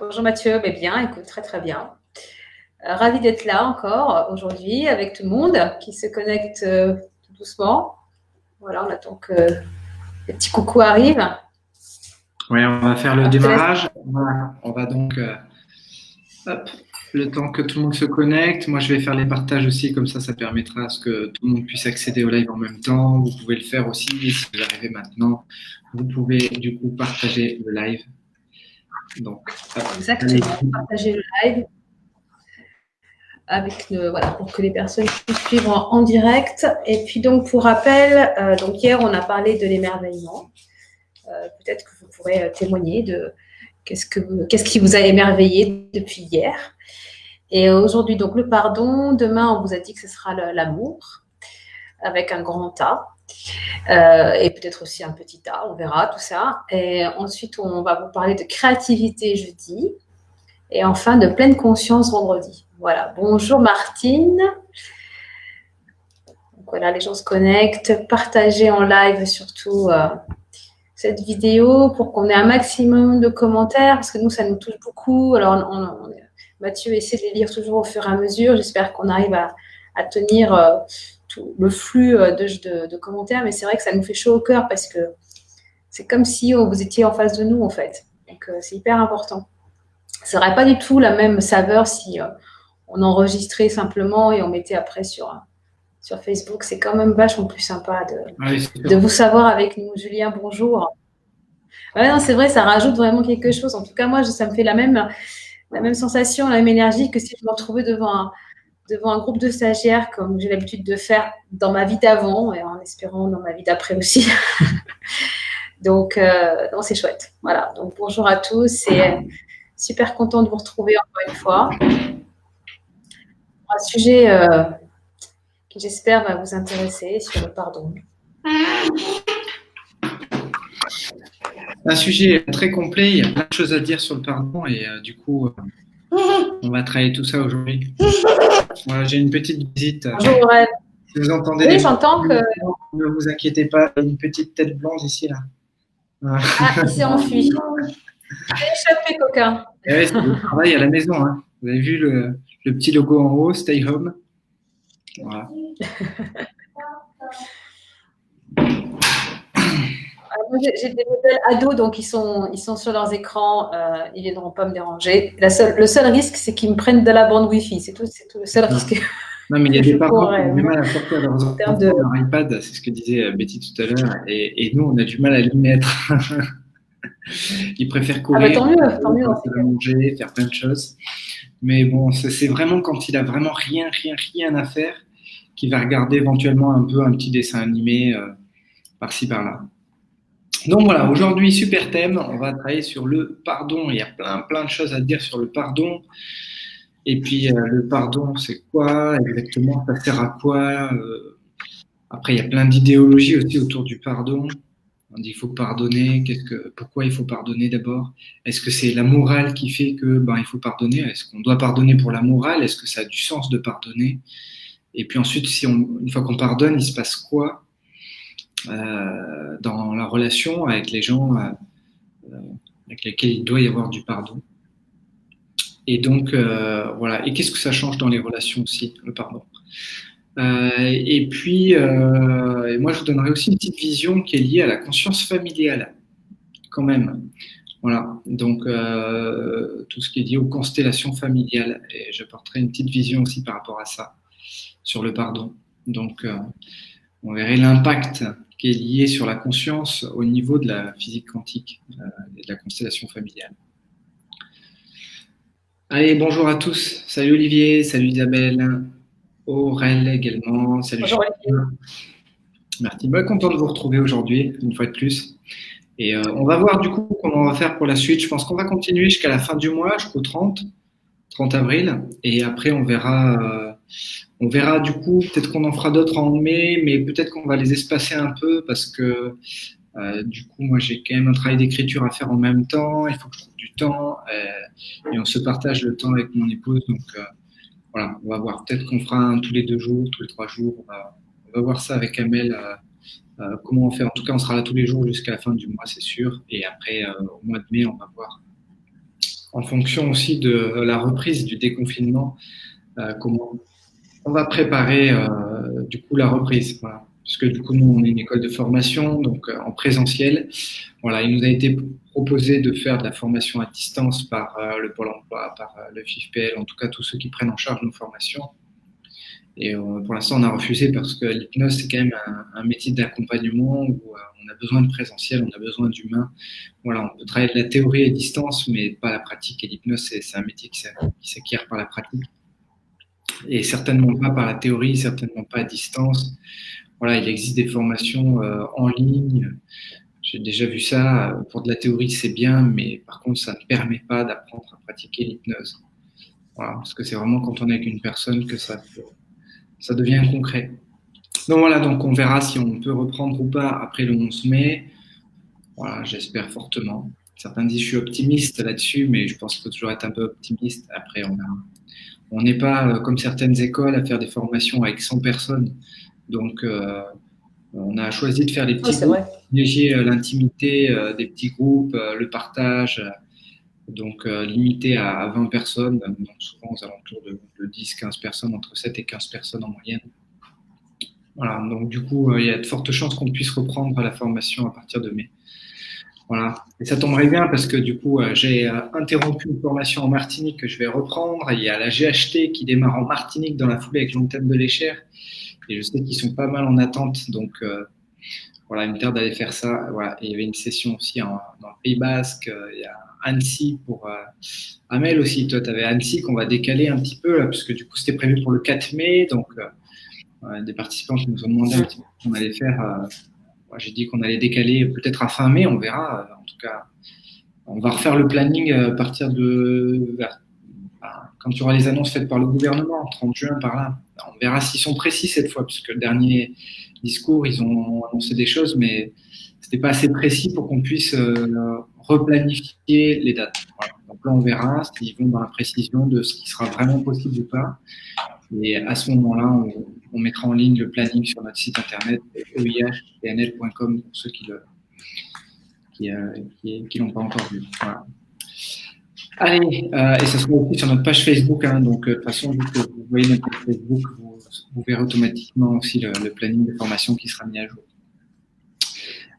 Bonjour Mathieu, bien, écoute, très très bien. Ravi d'être là encore aujourd'hui avec tout le monde qui se connecte tout doucement. Voilà, on attend que les petits coucous arrivent. Oui, on va faire le Alors, je te laisse. démarrage. Voilà. On va donc, hop, le temps que tout le monde se connecte. Moi, je vais faire les partages aussi, comme ça permettra à ce que tout le monde puisse accéder au live en même temps. Vous pouvez le faire aussi. Et si vous arrivez maintenant, vous pouvez du coup partager le live. Donc, hop, allez. Exactement, partager le live avec voilà, pour que les personnes puissent suivre en direct. Et puis donc pour rappel, donc hier on a parlé de l'émerveillement. Peut-être que vous pourrez témoigner de qu'est-ce qui vous a émerveillé depuis hier. Et aujourd'hui donc le pardon. Demain on vous a dit que ce sera l'amour avec un grand A. Et peut-être aussi un petit A, on verra tout ça. Et ensuite, on va vous parler de créativité jeudi. Et enfin, de pleine conscience vendredi. Voilà. Bonjour Martine. Donc voilà, les gens se connectent. Partagez en live surtout cette vidéo pour qu'on ait un maximum de commentaires parce que nous, ça nous touche beaucoup. Alors, Mathieu essaie de les lire toujours au fur et à mesure. J'espère qu'on arrive à tenir tout le flux de commentaires. Mais c'est vrai que ça nous fait chaud au cœur parce que c'est comme si vous étiez en face de nous, en fait. Donc, c'est hyper important. Ça n'aurait pas du tout la même saveur si on enregistrait simplement et on mettait après sur Facebook. C'est quand même vachement plus sympa Allez, de vous savoir avec nous. Julien, bonjour. Ouais, non, c'est vrai, ça rajoute vraiment quelque chose. En tout cas, moi, ça me fait la même sensation, la même énergie que si je me retrouvais devant un groupe de stagiaires, comme j'ai l'habitude de faire dans ma vie d'avant et en espérant dans ma vie d'après aussi. Donc, non, c'est chouette. Voilà. Donc, bonjour à tous et super content de vous retrouver encore une fois. Un sujet qui, j'espère, va vous intéresser sur le pardon. Un sujet très complet. Il y a plein de choses à dire sur le pardon et du coup, on va travailler tout ça aujourd'hui. Voilà, j'ai une petite visite. Bonjour Aurèle. Si vous entendez Oui, des j'entends que. ne vous inquiétez pas, il y a une petite tête blanche ici là. Voilà. Ah, il s'est enfui. T'es échappé, coquin. Et ouais, c'est le travail à la maison. Hein. Vous avez vu le petit logo en haut, Stay Home. Voilà. J'ai des modèles ados, donc ils sont sur leurs écrans, ils ne viendront pas me déranger. Le seul risque, c'est qu'ils me prennent de la bande Wi-Fi. C'est tout le seul risque. Non, mais il y a des parents qui ont du vraiment, mal à sortir leurs en enfants termes de. leur iPad, c'est ce que disait Betty tout à l'heure, et nous, on a du mal à l'y mettre. Ils préfèrent Ah bah courir, tant mieux dans ces cas. manger, faire plein de choses. Mais bon, c'est vraiment quand il a vraiment rien à faire qu'il va regarder éventuellement un peu un petit dessin animé par-ci par-là. Donc voilà, aujourd'hui, super thème, on va travailler sur le pardon. Il y a plein de choses à dire sur le pardon. Et puis, le pardon, c'est quoi exactement? Ça sert à quoi? Après, il y a plein d'idéologies aussi autour du pardon. On dit qu'il faut pardonner. Pourquoi il faut pardonner d'abord? Est-ce que c'est la morale qui fait que il faut pardonner? Est-ce qu'on doit pardonner pour la morale? Est-ce que ça a du sens de pardonner? Et puis ensuite, une fois qu'on pardonne, il se passe quoi dans la relation avec les gens avec lesquels il doit y avoir du pardon? Et donc, voilà. Et qu'est-ce que ça change dans les relations aussi, le pardon? Et puis, moi, je vous donnerai aussi une petite vision qui est liée à la conscience familiale, quand même. Voilà. Donc, tout ce qui est lié aux constellations familiales. Et j'apporterai une petite vision aussi par rapport à ça, sur le pardon. Donc, on verrait l'impact qui est lié sur la conscience au niveau de la physique quantique et de la constellation familiale. Allez, bonjour à tous. Salut Olivier, salut Isabelle, Aurel également, salut Bonjour Olivier. Merci. Content de vous retrouver aujourd'hui, une fois de plus. Et on va voir du coup comment on va faire pour la suite. Je pense qu'on va continuer jusqu'à la fin du mois, jusqu'au 30 avril. Et après, on verra du coup, peut-être qu'on en fera d'autres en mai, mais peut-être qu'on va les espacer un peu parce que du coup, moi, j'ai quand même un travail d'écriture à faire en même temps. Il faut que je trouve du temps et on se partage le temps avec mon épouse. Donc voilà, on va voir. Peut-être qu'on fera un tous les 2 jours, tous les 3 jours. On va voir ça avec Amel. Comment on fait? En tout cas, on sera là tous les jours jusqu'à la fin du mois, c'est sûr. Et après, au mois de mai, on va voir en fonction aussi de la reprise du déconfinement, comment on va préparer du coup la reprise. Voilà. Puisque du coup, nous, on est une école de formation, donc en présentiel. Voilà, il nous a été proposé de faire de la formation à distance par le Pôle emploi, par le FIFPL, en tout cas tous ceux qui prennent en charge nos formations. Et pour l'instant, on a refusé parce que l'hypnose, c'est quand même un métier d'accompagnement où on a besoin de présentiel, on a besoin d'humain. Voilà, on peut travailler de la théorie à distance, mais pas la pratique. Et l'hypnose, c'est un métier qui s'acquiert par la pratique. Et certainement pas par la théorie, certainement pas à distance. Voilà, il existe des formations en ligne. J'ai déjà vu ça. Pour de la théorie, c'est bien, mais par contre, ça ne permet pas d'apprendre à pratiquer l'hypnose. Voilà, parce que c'est vraiment quand on est avec une personne que ça devient concret. Donc voilà, donc on verra si on peut reprendre ou pas après le 11 mai. Voilà, j'espère fortement. Certains disent que je suis optimiste là-dessus, mais je pense qu'il faut toujours être un peu optimiste. Après, on verra. On n'est pas comme certaines écoles à faire des formations avec 100 personnes. Donc, on a choisi de faire des petits groupes, privilégier l'intimité des petits groupes, le partage, donc limité à 20 personnes, donc souvent aux alentours de 10-15 personnes, entre 7 et 15 personnes en moyenne. Voilà, donc du coup, il y a de fortes chances qu'on puisse reprendre la formation à partir de mai. Voilà, et ça tomberait bien parce que du coup, j'ai interrompu une formation en Martinique que je vais reprendre. Il y a la GHT qui démarre en Martinique dans la foulée avec l'antenne de l'Écher. Et je sais qu'ils sont pas mal en attente, donc voilà, il me tarde d'aller faire ça. Voilà. Et il y avait une session aussi dans le Pays Basque. Il y a Annecy pour Amel aussi. Toi, tu avais Annecy qu'on va décaler un petit peu, là, parce que du coup, c'était prévu pour le 4 mai. Donc, des participants qui nous ont demandé un petit peu ce qu'on allait faire. J'ai dit qu'on allait décaler peut-être à fin mai, on verra. En tout cas, on va refaire le planning à partir de quand il y aura les annonces faites par le gouvernement, 30 juin par là. On verra s'ils sont précis cette fois, puisque le dernier discours, ils ont annoncé des choses, mais c'était pas assez précis pour qu'on puisse replanifier les dates. Voilà. Donc là, on verra s'ils vont dans la précision de ce qui sera vraiment possible ou pas. Et à ce moment-là, on mettra en ligne le planning sur notre site internet eihpnl.com pour ceux qui l'ont pas encore vu. Voilà. Allez, et ça sera aussi sur notre page Facebook. Hein, donc, de toute façon, vu que vous voyez notre page Facebook, vous verrez automatiquement aussi le planning de formation qui sera mis à jour.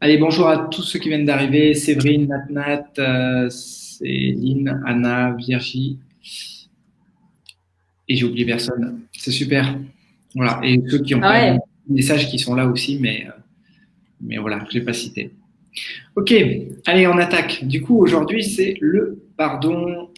Allez, bonjour à tous ceux qui viennent d'arriver. Séverine, Natnat, Céline, Anna, Virgie. Et j'ai oublié personne. C'est super. Voilà. Et ceux qui ont pas des messages qui sont là aussi, mais voilà, je l'ai pas cité. Ok, allez, on attaque. Du coup, aujourd'hui, c'est le pardon.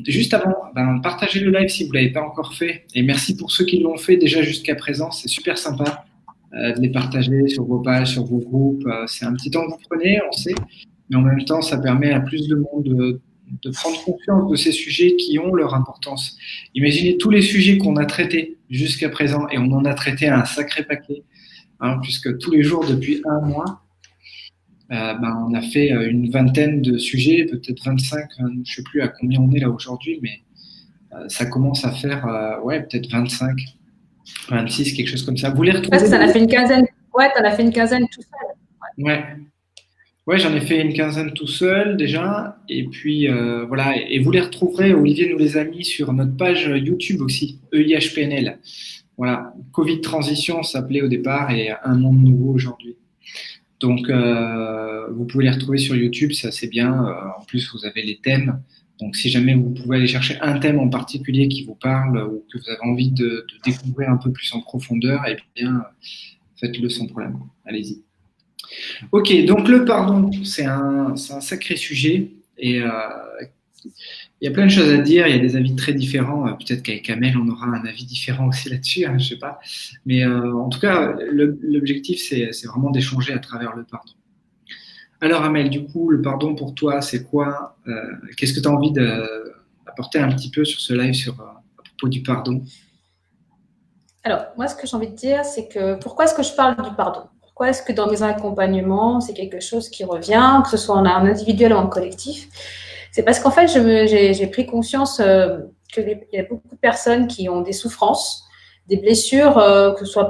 Juste avant, partagez le live si vous ne l'avez pas encore fait. Et merci pour ceux qui l'ont fait déjà jusqu'à présent. C'est super sympa de les partager sur vos pages, sur vos groupes. C'est un petit temps que vous prenez, on sait. Mais en même temps, ça permet à plus de monde de prendre conscience de ces sujets qui ont leur importance. Imaginez tous les sujets qu'on a traités jusqu'à présent. Et on en a traité un sacré paquet. Hein, puisque tous les jours, depuis un mois, on a fait une vingtaine de sujets, peut-être 25, je ne sais plus à combien on est là aujourd'hui, mais ça commence à faire peut-être 25, 26, quelque chose comme ça. Vous les retrouvez? Ça en a fait une quinzaine. Ouais, tu en as fait une quinzaine tout seul. Ouais, j'en ai fait une quinzaine tout seul déjà. Et puis voilà, et vous les retrouverez, Olivier nous les a mis sur notre page YouTube aussi, EIHPNL. Voilà, Covid Transition s'appelait au départ et Un Monde Nouveau aujourd'hui. Donc, vous pouvez les retrouver sur YouTube, c'est assez bien. En plus, vous avez les thèmes. Donc, si jamais vous pouvez aller chercher un thème en particulier qui vous parle ou que vous avez envie de découvrir un peu plus en profondeur, eh bien, faites-le sans problème. Allez-y. Ok, donc le pardon, c'est un sacré sujet et il y a plein de choses à dire, il y a des avis très différents. Peut-être qu'avec Amel, on aura un avis différent aussi là-dessus, hein, je ne sais pas. Mais en tout cas, l'objectif, c'est vraiment d'échanger à travers le pardon. Alors Amel, du coup, le pardon pour toi, c'est quoi? Qu'est-ce que tu as envie d'apporter un petit peu sur ce live à propos du pardon? Alors, moi, ce que j'ai envie de dire, c'est que pourquoi est-ce que je parle du pardon? Pourquoi est-ce que dans mes accompagnements, c'est quelque chose qui revient, que ce soit en individuel ou en collectif? C'est parce qu'en fait, j'ai pris conscience qu'il y a beaucoup de personnes qui ont des souffrances, des blessures, que ce soit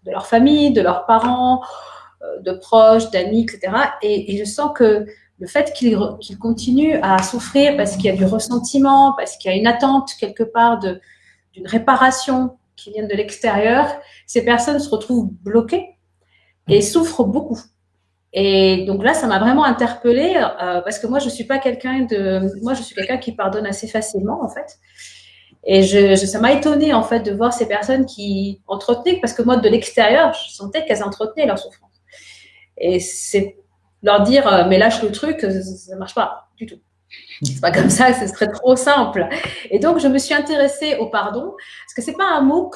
de leur famille, de leurs parents, de proches, d'amis, etc. Et je sens que le fait qu'il continue à souffrir parce qu'il y a du ressentiment, parce qu'il y a une attente quelque part d'une réparation qui vient de l'extérieur, ces personnes se retrouvent bloquées et souffrent beaucoup. Et donc là, ça m'a vraiment interpellée parce que moi, je suis quelqu'un qui pardonne assez facilement en fait. Et ça m'a étonnée en fait de voir ces personnes qui entretenaient, parce que moi de l'extérieur, je sentais qu'elles entretenaient leur souffrance. Et c'est leur dire mais lâche le truc, ça marche pas du tout. C'est pas comme ça, ce serait trop simple. Et donc je me suis intéressée au pardon parce que c'est pas un mot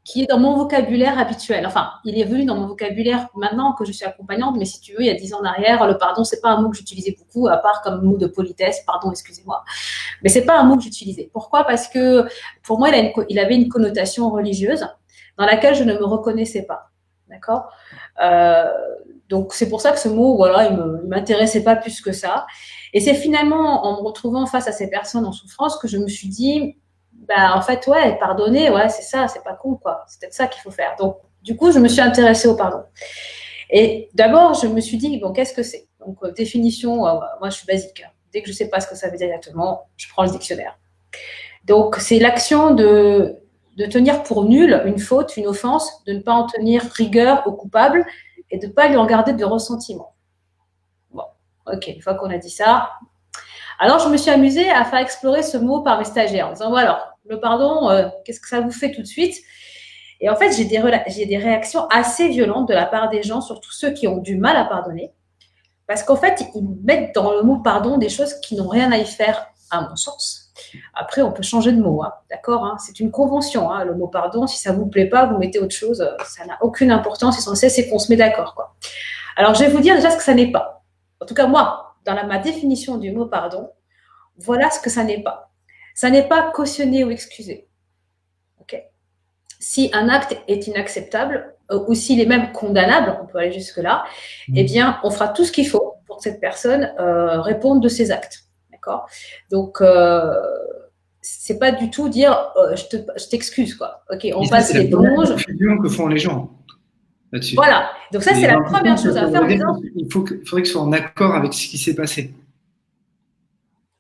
qui est dans mon vocabulaire habituel. Enfin, il est venu dans mon vocabulaire maintenant que je suis accompagnante, mais si tu veux, il y a 10 ans en arrière, le pardon, c'est pas un mot que j'utilisais beaucoup, à part comme mot de politesse, pardon, excusez-moi. Mais c'est pas un mot que j'utilisais. Pourquoi? Parce que pour moi, il avait une connotation religieuse dans laquelle je ne me reconnaissais pas. D'accord? Donc c'est pour ça que ce mot, voilà, il m'intéressait pas plus que ça. Et c'est finalement en me retrouvant face à ces personnes en souffrance que je me suis dit, bah en fait ouais, pardonner, ouais c'est ça, c'est pas con quoi, c'est peut-être ça qu'il faut faire. Donc du coup je me suis intéressée au pardon. Et d'abord je me suis dit bon qu'est-ce que c'est? Donc définition, moi je suis basique. Dès que je sais pas ce que ça veut dire exactement, je prends le dictionnaire. Donc c'est l'action de tenir pour nulle une faute, une offense, de ne pas en tenir rigueur au coupable et de ne pas lui en garder de ressentiment. Bon, ok, une fois qu'on a dit ça, alors je me suis amusée à faire explorer ce mot par mes stagiaires en disant bon alors, le pardon, qu'est-ce que ça vous fait tout de suite? Et en fait, j'ai des réactions assez violentes de la part des gens, surtout ceux qui ont du mal à pardonner, parce qu'en fait, ils mettent dans le mot pardon des choses qui n'ont rien à y faire, à mon sens. Après, on peut changer de mot, hein, d'accord, hein, c'est une convention, hein, le mot pardon, si ça ne vous plaît pas, vous mettez autre chose, ça n'a aucune importance, l'essentiel, c'est qu'on se met d'accord, quoi. Alors, je vais vous dire déjà ce que ça n'est pas. En tout cas, moi, dans ma définition du mot pardon, voilà ce que ça n'est pas. Ça n'est pas cautionner ou excuser. Okay. Si un acte est inacceptable ou s'il est même condamnable, on peut aller jusque-là, eh bien, on fera tout ce qu'il faut pour que cette personne réponde de ses actes. D'accord? Donc, c'est pas du tout dire je t'excuse, quoi. Ok, on passe l'éponge. C'est la confusion que font les gens là-dessus. Voilà. Donc, ça, c'est la première chose à faire. Il faudrait que ce soit en accord avec ce qui s'est passé.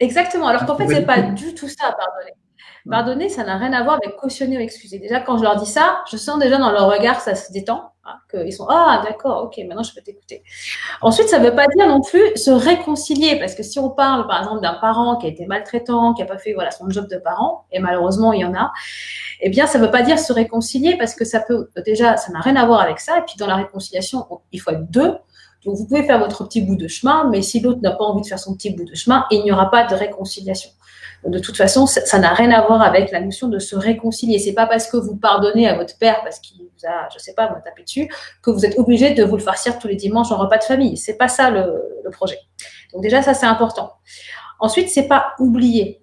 Exactement. Alors qu'en fait, c'est pas du tout ça, pardonner. Pardonner, ça n'a rien à voir avec cautionner ou excuser. Déjà, quand je leur dis ça, je sens déjà dans leur regard, ça se détend, hein, qu'ils sont « Ah, d'accord, ok, maintenant je peux t'écouter ». Ensuite, ça ne veut pas dire non plus se réconcilier, parce que si on parle, par exemple, d'un parent qui a été maltraitant, qui n'a pas fait voilà, son job de parent, et malheureusement, il y en a, eh bien, ça ne veut pas dire se réconcilier, parce que ça peut, déjà, ça n'a rien à voir avec ça, et puis dans la réconciliation, il faut être deux. Donc, vous pouvez faire votre petit bout de chemin, mais si l'autre n'a pas envie de faire son petit bout de chemin, il n'y aura pas de réconciliation. De toute façon, ça n'a rien à voir avec la notion de se réconcilier. C'est pas parce que vous pardonnez à votre père parce qu'il vous a, je sais pas, vous tapé dessus, que vous êtes obligé de vous le farcir tous les dimanches en repas de famille. C'est pas ça le projet. Donc déjà, ça c'est important. Ensuite, c'est pas oublier.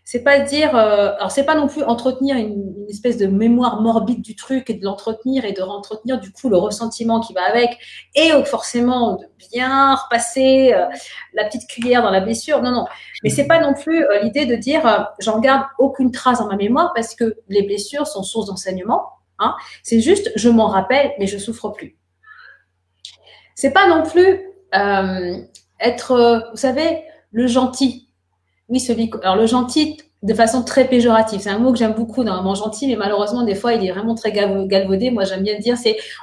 C'est pas dire, alors c'est pas non plus entretenir une espèce de mémoire morbide du truc et de l'entretenir et de entretenir du coup le ressentiment qui va avec et forcément de bien repasser la petite cuillère dans la blessure. Non, non. Mais c'est pas non plus l'idée de dire j'en garde aucune trace dans ma mémoire parce que les blessures sont source d'enseignement. Hein. C'est juste je m'en rappelle mais je souffre plus. C'est pas non plus être, vous savez, le gentil. Oui, alors le gentil de façon très péjorative. C'est un mot que j'aime beaucoup dans le mot gentil, mais malheureusement, des fois, il est vraiment très galvaudé. Moi, j'aime bien dire,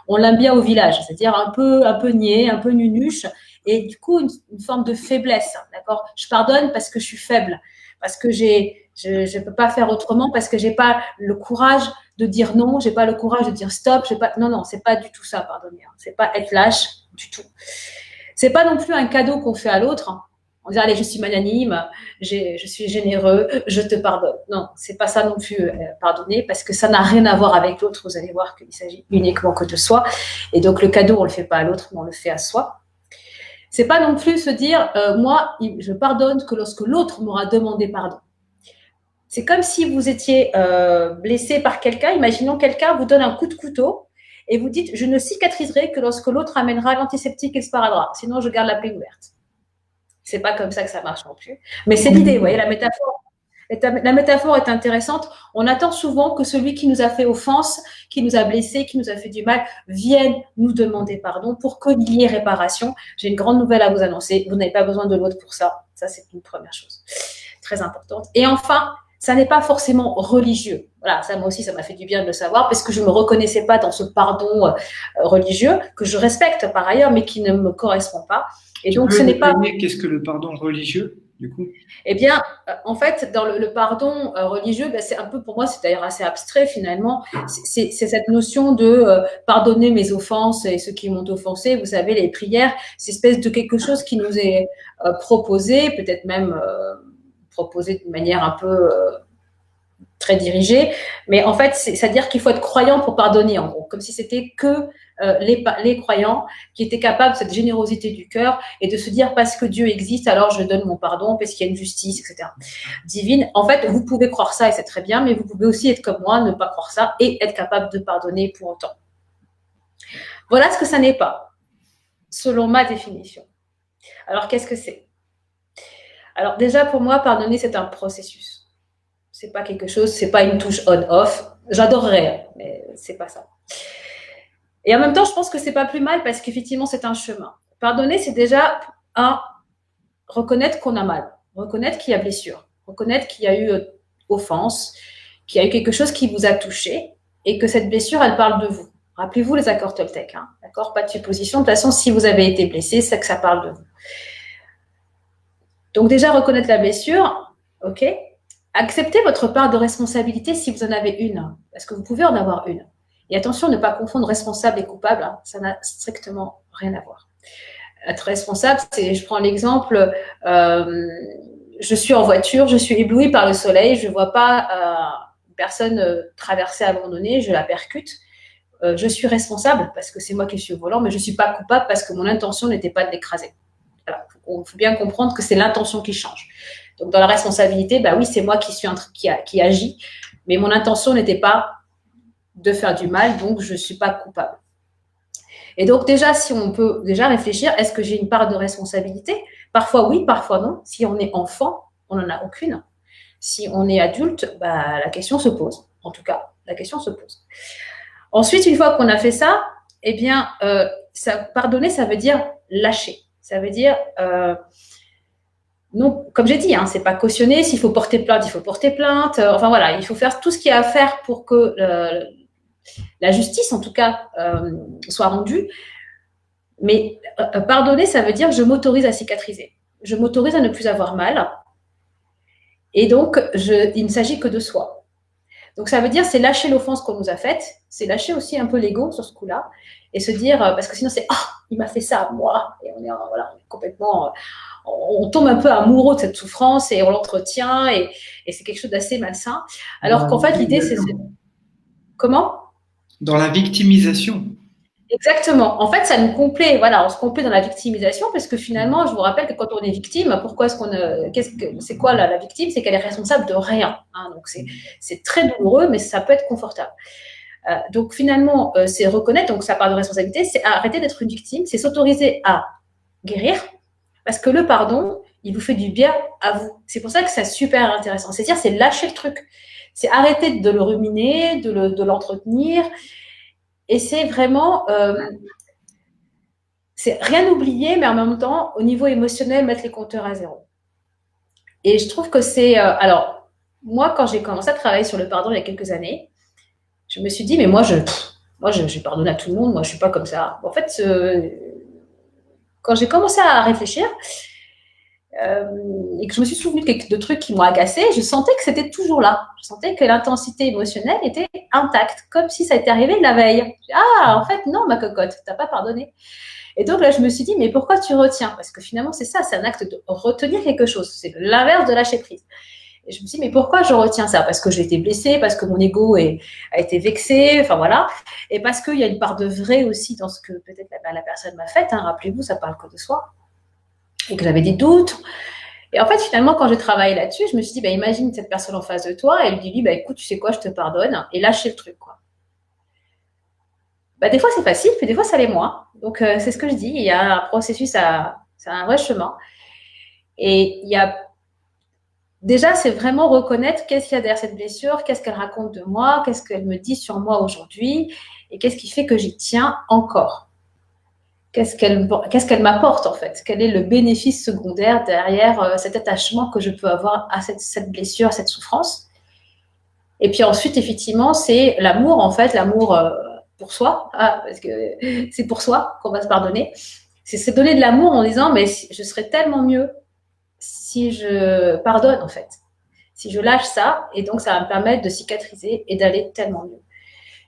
on l'aime bien au village. C'est-à-dire un peu niais, un peu nunuche. Et du coup, une forme de faiblesse. D'accord? Je pardonne parce que je suis faible. Parce que je peux pas faire autrement, parce que j'ai pas le courage de dire non, j'ai pas le courage de dire stop, non, c'est pas du tout ça, pardonner. C'est pas être lâche du tout. C'est pas non plus un cadeau qu'on fait à l'autre. On dit allez, je suis magnanime, je suis généreux, je te pardonne. Non, c'est pas ça non plus pardonner parce que ça n'a rien à voir avec l'autre. Vous allez voir qu'il s'agit uniquement que de soi. Et donc le cadeau, on le fait pas à l'autre, mais on le fait à soi. C'est pas non plus se dire moi, je pardonne que lorsque l'autre m'aura demandé pardon. C'est comme si vous étiez blessé par quelqu'un. Imaginons quelqu'un vous donne un coup de couteau et vous dites je ne cicatriserai que lorsque l'autre amènera l'antiseptique et le sparadrap. Sinon, je garde la plaie ouverte. C'est pas comme ça que ça marche non plus. Mais c'est l'idée, vous voyez la métaphore. La métaphore est intéressante. On attend souvent que celui qui nous a fait offense, qui nous a blessés, qui nous a fait du mal, vienne nous demander pardon pour qu'il y ait réparation. J'ai une grande nouvelle à vous annoncer. Vous n'avez pas besoin de l'autre pour ça. Ça, c'est une première chose très importante. Et enfin, ça n'est pas forcément religieux. Voilà, ça, moi aussi, ça m'a fait du bien de le savoir parce que je ne me reconnaissais pas dans ce pardon religieux, que je respecte par ailleurs, mais qui ne me correspond pas. Et tu donc, peux ce n'est pas... Qu'est-ce que le pardon religieux, du coup? Eh bien, en fait, dans le pardon religieux, ben, c'est un peu, pour moi, c'est d'ailleurs assez abstrait finalement. C'est cette notion de pardonner mes offenses et ceux qui m'ont offensé. Vous savez, les prières, c'est une espèce de quelque chose qui nous est proposé, peut-être même proposé d'une manière un peu très dirigée. Mais en fait, c'est-à-dire qu'il faut être croyant pour pardonner, en gros, comme si c'était que les croyants qui étaient capables de cette générosité du cœur et de se dire parce que Dieu existe, alors je donne mon pardon, parce qu'il y a une justice, etc. divine. En fait, vous pouvez croire ça et c'est très bien, mais vous pouvez aussi être comme moi, ne pas croire ça et être capable de pardonner pour autant. Voilà ce que ça n'est pas, selon ma définition. Alors, qu'est-ce que c'est? Alors, déjà, pour moi, pardonner, c'est un processus. C'est pas quelque chose, c'est pas une touche on-off. J'adorerais, mais c'est pas ça. Et en même temps, je pense que c'est pas plus mal parce qu'effectivement, c'est un chemin. Pardonner, c'est déjà reconnaître qu'on a mal, reconnaître qu'il y a blessure, reconnaître qu'il y a eu offense, qu'il y a eu quelque chose qui vous a touché et que cette blessure, elle parle de vous. Rappelez-vous les accords Toltec, hein, d'accord? Pas de supposition. De toute façon, si vous avez été blessé, c'est que ça parle de vous. Donc déjà, reconnaître la blessure, ok? Acceptez votre part de responsabilité si vous en avez une, parce que vous pouvez en avoir une. Et attention, ne pas confondre responsable et coupable, hein, ça n'a strictement rien à voir. Être responsable, c'est, je prends l'exemple, je suis en voiture, je suis éblouie par le soleil, je ne vois pas une personne traverser à un moment donné, je la percute. Je suis responsable parce que c'est moi qui suis au volant, mais je ne suis pas coupable parce que mon intention n'était pas de l'écraser. Voilà. Il faut bien comprendre que c'est l'intention qui change. Donc, dans la responsabilité, bah oui, c'est moi qui agis, mais mon intention n'était pas de faire du mal, donc je ne suis pas coupable. Et donc, déjà, si on peut déjà réfléchir, est-ce que j'ai une part de responsabilité? Parfois oui, parfois non. Si on est enfant, on n'en a aucune. Si on est adulte, bah, la question se pose. En tout cas, la question se pose. Ensuite, une fois qu'on a fait ça, eh bien, pardonner, ça veut dire lâcher. Ça veut dire, non, comme j'ai dit, hein, c'est pas cautionner. S'il faut porter plainte, il faut porter plainte. Enfin voilà, il faut faire tout ce qu'il y a à faire pour que la justice, en tout cas, soit rendue. Mais pardonner, ça veut dire je m'autorise à cicatriser. Je m'autorise à ne plus avoir mal. Et donc, il ne s'agit que de soi. Donc, ça veut dire c'est lâcher l'offense qu'on nous a faite. C'est lâcher aussi un peu l'ego sur ce coup-là. Et se dire, parce que sinon, c'est « Ah, il m'a fait ça à moi ». Et on est complètement... on tombe un peu amoureux de cette souffrance et on l'entretient. Et c'est quelque chose d'assez malsain. Alors qu'en fait, l'idée, c'est... Comment? Dans la victimisation. Exactement. En fait, ça nous complaît. Voilà, on se complaît dans la victimisation parce que finalement, je vous rappelle que quand on est victime, pourquoi est-ce c'est quoi la victime? C'est qu'elle est responsable de rien. Hein, donc c'est très douloureux, mais ça peut être confortable. Donc finalement, c'est reconnaître, donc ça part de responsabilité, c'est arrêter d'être une victime, c'est s'autoriser à guérir, parce que le pardon, il vous fait du bien à vous. C'est pour ça que c'est super intéressant. C'est-à-dire, c'est lâcher le truc, c'est arrêter de le ruminer, de l'entretenir. Et c'est vraiment, c'est rien oublier, mais en même temps, au niveau émotionnel, mettre les compteurs à zéro. Et je trouve que c'est, alors, moi, quand j'ai commencé à travailler sur le pardon il y a quelques années, je me suis dit, mais moi, je pardonne à tout le monde, moi, je suis pas comme ça. En fait, quand j'ai commencé à réfléchir, et que je me suis souvenu de trucs qui m'ont agacée, je sentais que c'était toujours là. Je sentais que l'intensité émotionnelle était intacte, comme si ça était arrivé la veille. Ah, en fait, non, ma cocotte, t'as pas pardonné. Et donc là, je me suis dit, mais pourquoi tu retiens? Parce que finalement, c'est ça, c'est un acte de retenir quelque chose. C'est l'inverse de lâcher prise. Et je me suis dit, mais pourquoi je retiens ça? Parce que j'ai été blessée, parce que mon ego a été vexé, enfin voilà. Et parce qu'il y a une part de vrai aussi dans ce que peut-être la personne m'a fait. Hein. Rappelez-vous, ça parle que de soi. Et que j'avais des doutes. Et en fait, finalement, quand j'ai travaillé là-dessus, je me suis dit, bah, imagine cette personne en face de toi, et elle dit, bah, écoute, tu sais quoi, je te pardonne, et lâcher le truc, quoi. Bah, des fois, c'est facile, puis des fois, ça l'est moins. Donc, c'est ce que je dis, il y a un processus, c'est un vrai chemin. Et il y a déjà, c'est vraiment reconnaître qu'est-ce qu'il y a derrière cette blessure, qu'est-ce qu'elle raconte de moi, qu'est-ce qu'elle me dit sur moi aujourd'hui, et qu'est-ce qui fait que j'y tiens encore. Qu'est-ce qu'elle m'apporte en fait? Quel est le bénéfice secondaire derrière cet attachement que je peux avoir à cette blessure, à cette souffrance? Et puis ensuite, effectivement, c'est l'amour, en fait, l'amour pour soi, parce que c'est pour soi qu'on va se pardonner. C'est se donner de l'amour en disant, mais je serais tellement mieux si je pardonne, en fait. Si je lâche ça, et donc ça va me permettre de cicatriser et d'aller tellement mieux.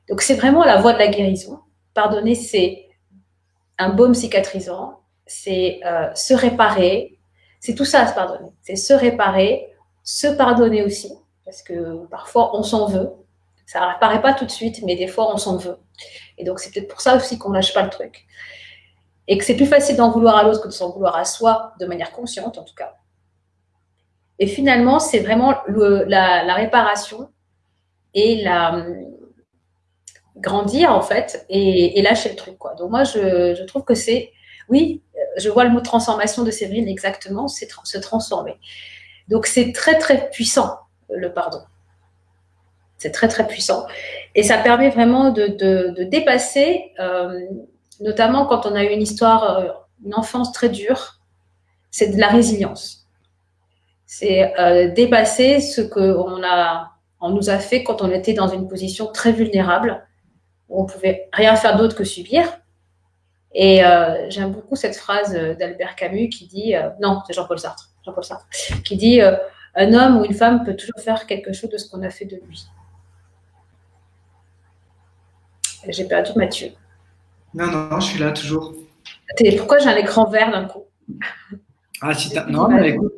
Donc c'est vraiment la voie de la guérison. Pardonner, c'est un baume cicatrisant, c'est se réparer, c'est tout ça, se pardonner. C'est se réparer, se pardonner aussi, parce que parfois on s'en veut. Ça ne réparait pas tout de suite, mais des fois on s'en veut. Et donc c'est peut-être pour ça aussi qu'on ne lâche pas le truc. Et que c'est plus facile d'en vouloir à l'autre que de s'en vouloir à soi, de manière consciente en tout cas. Et finalement, c'est vraiment la réparation et grandir en fait et lâcher le truc, quoi. Donc moi, je trouve que c'est, oui, je vois le mot transformation de Séverine exactement, c'est se transformer. Donc c'est très très puissant le pardon. C'est très très puissant et ça permet vraiment de dépasser, notamment quand on a eu une histoire, une enfance très dure, c'est de la résilience. C'est dépasser ce on nous a fait quand on était dans une position très vulnérable, où on pouvait rien faire d'autre que subir. Et j'aime beaucoup cette phrase d'Albert Camus qui dit, non, c'est Jean-Paul Sartre, qui dit un homme ou une femme peut toujours faire quelque chose de ce qu'on a fait de lui. J'ai perdu Mathieu. Non, je suis là toujours. Pourquoi j'ai un écran vert d'un coup? Ah, si t'as... Non, mais écoute,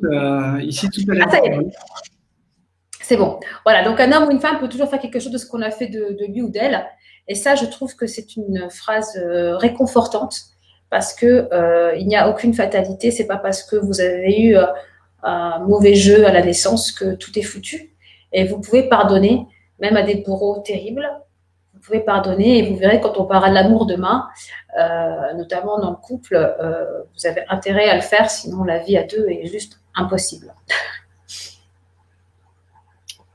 ici tout à l'heure. Ça y est. C'est bon. Voilà, donc un homme ou une femme peut toujours faire quelque chose de ce qu'on a fait de lui ou d'elle. Et ça, je trouve que c'est une phrase réconfortante parce que il n'y a aucune fatalité. C'est pas parce que vous avez eu un mauvais jeu à la naissance que tout est foutu. Et vous pouvez pardonner, même à des bourreaux terribles. Vous pouvez pardonner et vous verrez quand on parlera de l'amour demain, notamment dans le couple, vous avez intérêt à le faire, sinon la vie à deux est juste impossible.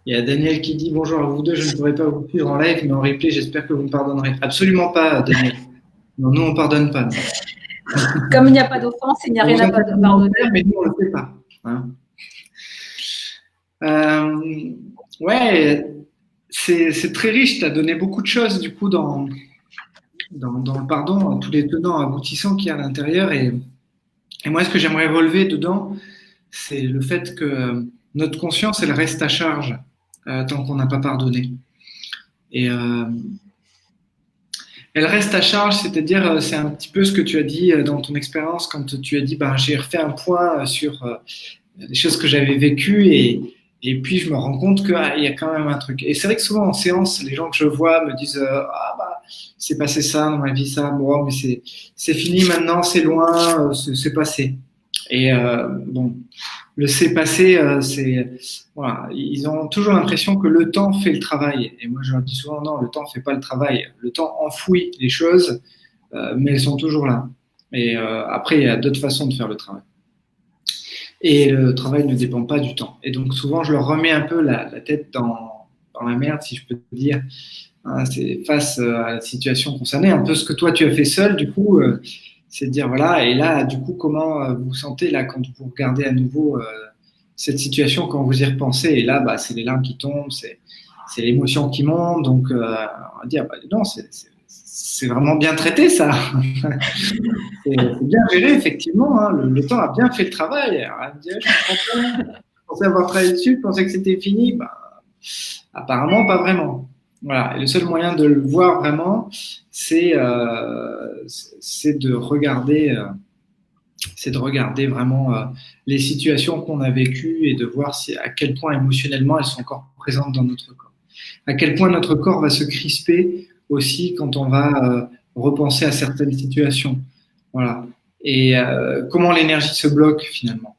Il y a Daniel qui dit bonjour à vous deux, je ne pourrai pas vous suivre en live, mais en replay, j'espère que vous me pardonnerez. Absolument pas, Daniel. Non, nous, on ne pardonne pas. Non. Comme il n'y a pas d'offense, il n'y a rien à pardonner. Mais nous, on ne le fait pas. Hein. Ouais, c'est très riche. Tu as donné beaucoup de choses, du coup, dans le pardon, tous les tenants aboutissants qu'il y a à l'intérieur. Et moi, ce que j'aimerais relever dedans, c'est le fait que notre conscience, elle reste à charge tant qu'on n'a pas pardonné. Et elle reste à charge, c'est-à-dire, c'est un petit peu ce que tu as dit dans ton expérience quand tu as dit, j'ai refait un point sur des choses que j'avais vécues et puis je me rends compte qu'il y a quand même un truc. Et c'est vrai que souvent en séance, les gens que je vois me disent, c'est passé ça dans ma vie, ça, bon, mais c'est fini maintenant, c'est loin, c'est passé. Et bon, le c'est passé, voilà, ils ont toujours l'impression que le temps fait le travail. Et moi, je leur dis souvent non, le temps fait pas le travail. Le temps enfouit les choses, mais elles sont toujours là. Et après, il y a d'autres façons de faire le travail. Et le travail ne dépend pas du temps. Et donc souvent, je leur remets un peu la tête dans la merde, si je peux te dire. Hein, c'est face à la situation concernée, un peu ce que toi tu as fait seul, du coup. C'est de dire, voilà, et là, du coup, comment vous vous sentez là quand vous regardez à nouveau cette situation, quand vous y repensez, et là, c'est les larmes qui tombent, c'est l'émotion qui monte, donc on va dire, non, c'est vraiment bien traité, ça. c'est bien géré, effectivement, hein. Le temps a bien fait le travail. Alors, dire, je pensais avoir travaillé dessus, je pensais que c'était fini, apparemment, pas vraiment. Voilà. Et le seul moyen de le voir vraiment, c'est de regarder vraiment les situations qu'on a vécues et de voir à quel point émotionnellement elles sont encore présentes dans notre corps. À quel point notre corps va se crisper aussi quand on va repenser à certaines situations. Voilà. Et comment l'énergie se bloque finalement.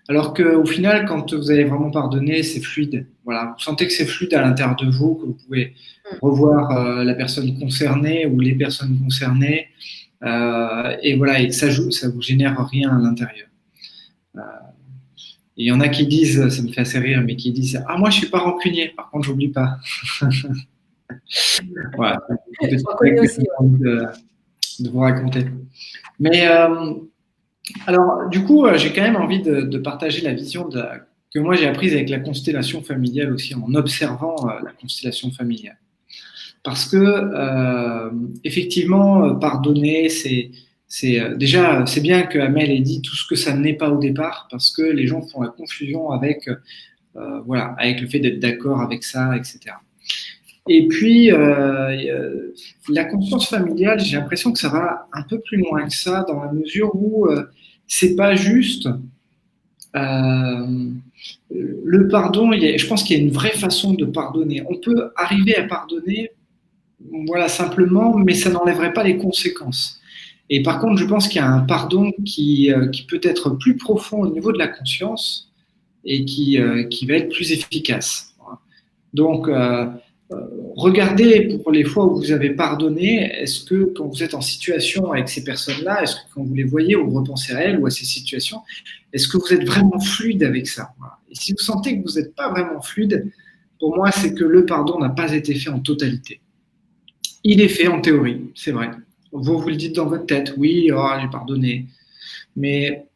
Alors qu'au final, quand vous avez vraiment pardonné, c'est fluide. Voilà, vous sentez que c'est fluide à l'intérieur de vous, que vous pouvez revoir la personne concernée ou les personnes concernées, et voilà, et que ça vous génère rien à l'intérieur. il y en a qui disent, ça me fait assez rire, mais qui disent ah moi je suis pas rancunier, par contre j'oublie pas. Voilà, c'est Je reconnais que aussi. j'ai envie de vous raconter. Mais alors du coup, j'ai quand même envie de partager la vision que moi j'ai apprise avec la constellation familiale aussi en observant la constellation familiale. Parce que effectivement, pardonner, déjà c'est bien que Amel ait dit tout ce que ça n'est pas au départ, parce que les gens font la confusion avec voilà, avec le fait d'être d'accord avec ça, etc. Et puis la conscience familiale, j'ai l'impression que ça va un peu plus loin que ça, dans la mesure où c'est pas juste le pardon. Je pense qu'il y a une vraie façon de pardonner. On peut arriver à pardonner voilà, simplement, mais ça n'enlèverait pas les conséquences. Et par contre, je pense qu'il y a un pardon qui peut être plus profond au niveau de la conscience et qui va être plus efficace. Donc, regardez pour les fois où vous avez pardonné, est-ce que quand vous êtes en situation avec ces personnes-là, est-ce que quand vous les voyez ou repensez à elles ou à ces situations, est-ce que vous êtes vraiment fluide avec ça? Et si vous sentez que vous n'êtes pas vraiment fluide, pour moi, c'est que le pardon n'a pas été fait en totalité. Il est fait en théorie, c'est vrai. Vous le dites dans votre tête, oui, oh, j'ai pardonné, mais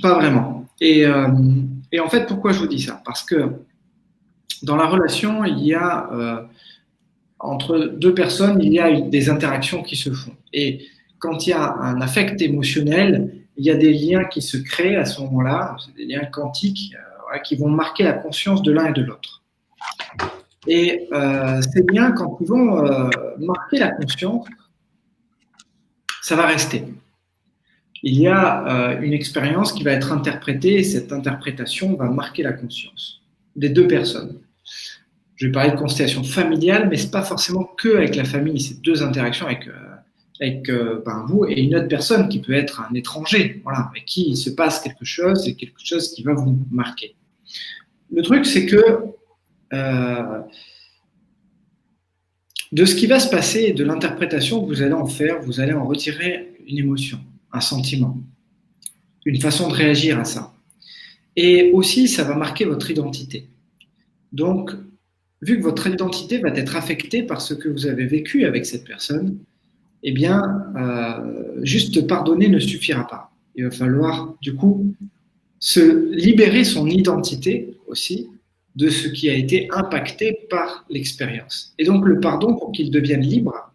pas vraiment. Et en fait, pourquoi je vous dis ça? Parce que dans la relation, il y a entre deux personnes, il y a des interactions qui se font. Et quand il y a un affect émotionnel, il y a des liens qui se créent à ce moment-là, c'est des liens quantiques qui vont marquer la conscience de l'un et de l'autre. Et ces liens, quand ils vont marquer la conscience, ça va rester. Il y a une expérience qui va être interprétée et cette interprétation va marquer la conscience des deux personnes. Je vais parler de constellation familiale, mais ce n'est pas forcément que avec la famille, c'est deux interactions avec vous et une autre personne qui peut être un étranger, voilà, avec qui il se passe quelque chose et quelque chose qui va vous marquer. Le truc, c'est que de ce qui va se passer et de l'interprétation que vous allez en faire, vous allez en retirer une émotion, un sentiment, une façon de réagir à ça. Et aussi, ça va marquer votre identité. Donc, vu que votre identité va être affectée par ce que vous avez vécu avec cette personne, eh bien, juste pardonner ne suffira pas. Il va falloir, du coup, se libérer son identité aussi de ce qui a été impacté par l'expérience. Et donc, le pardon, pour qu'il devienne libre,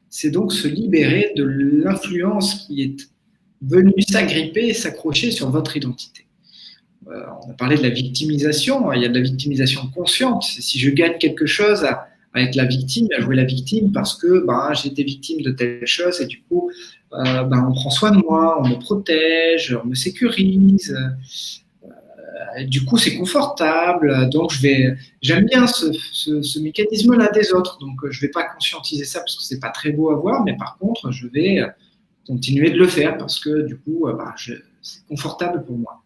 c'est donc se libérer de l'influence qui est venue s'agripper et s'accrocher sur votre identité. On a parlé de la victimisation, il y a de la victimisation consciente. Si je gagne quelque chose à être la victime, à jouer la victime parce que j'ai été victime de telle chose et du coup, on prend soin de moi, on me protège, on me sécurise. Du coup, c'est confortable. Donc, j'aime bien ce mécanisme-là des autres. Donc, je ne vais pas conscientiser ça parce que c'est pas très beau à voir, mais par contre, je vais continuer de le faire parce que du coup, c'est confortable pour moi.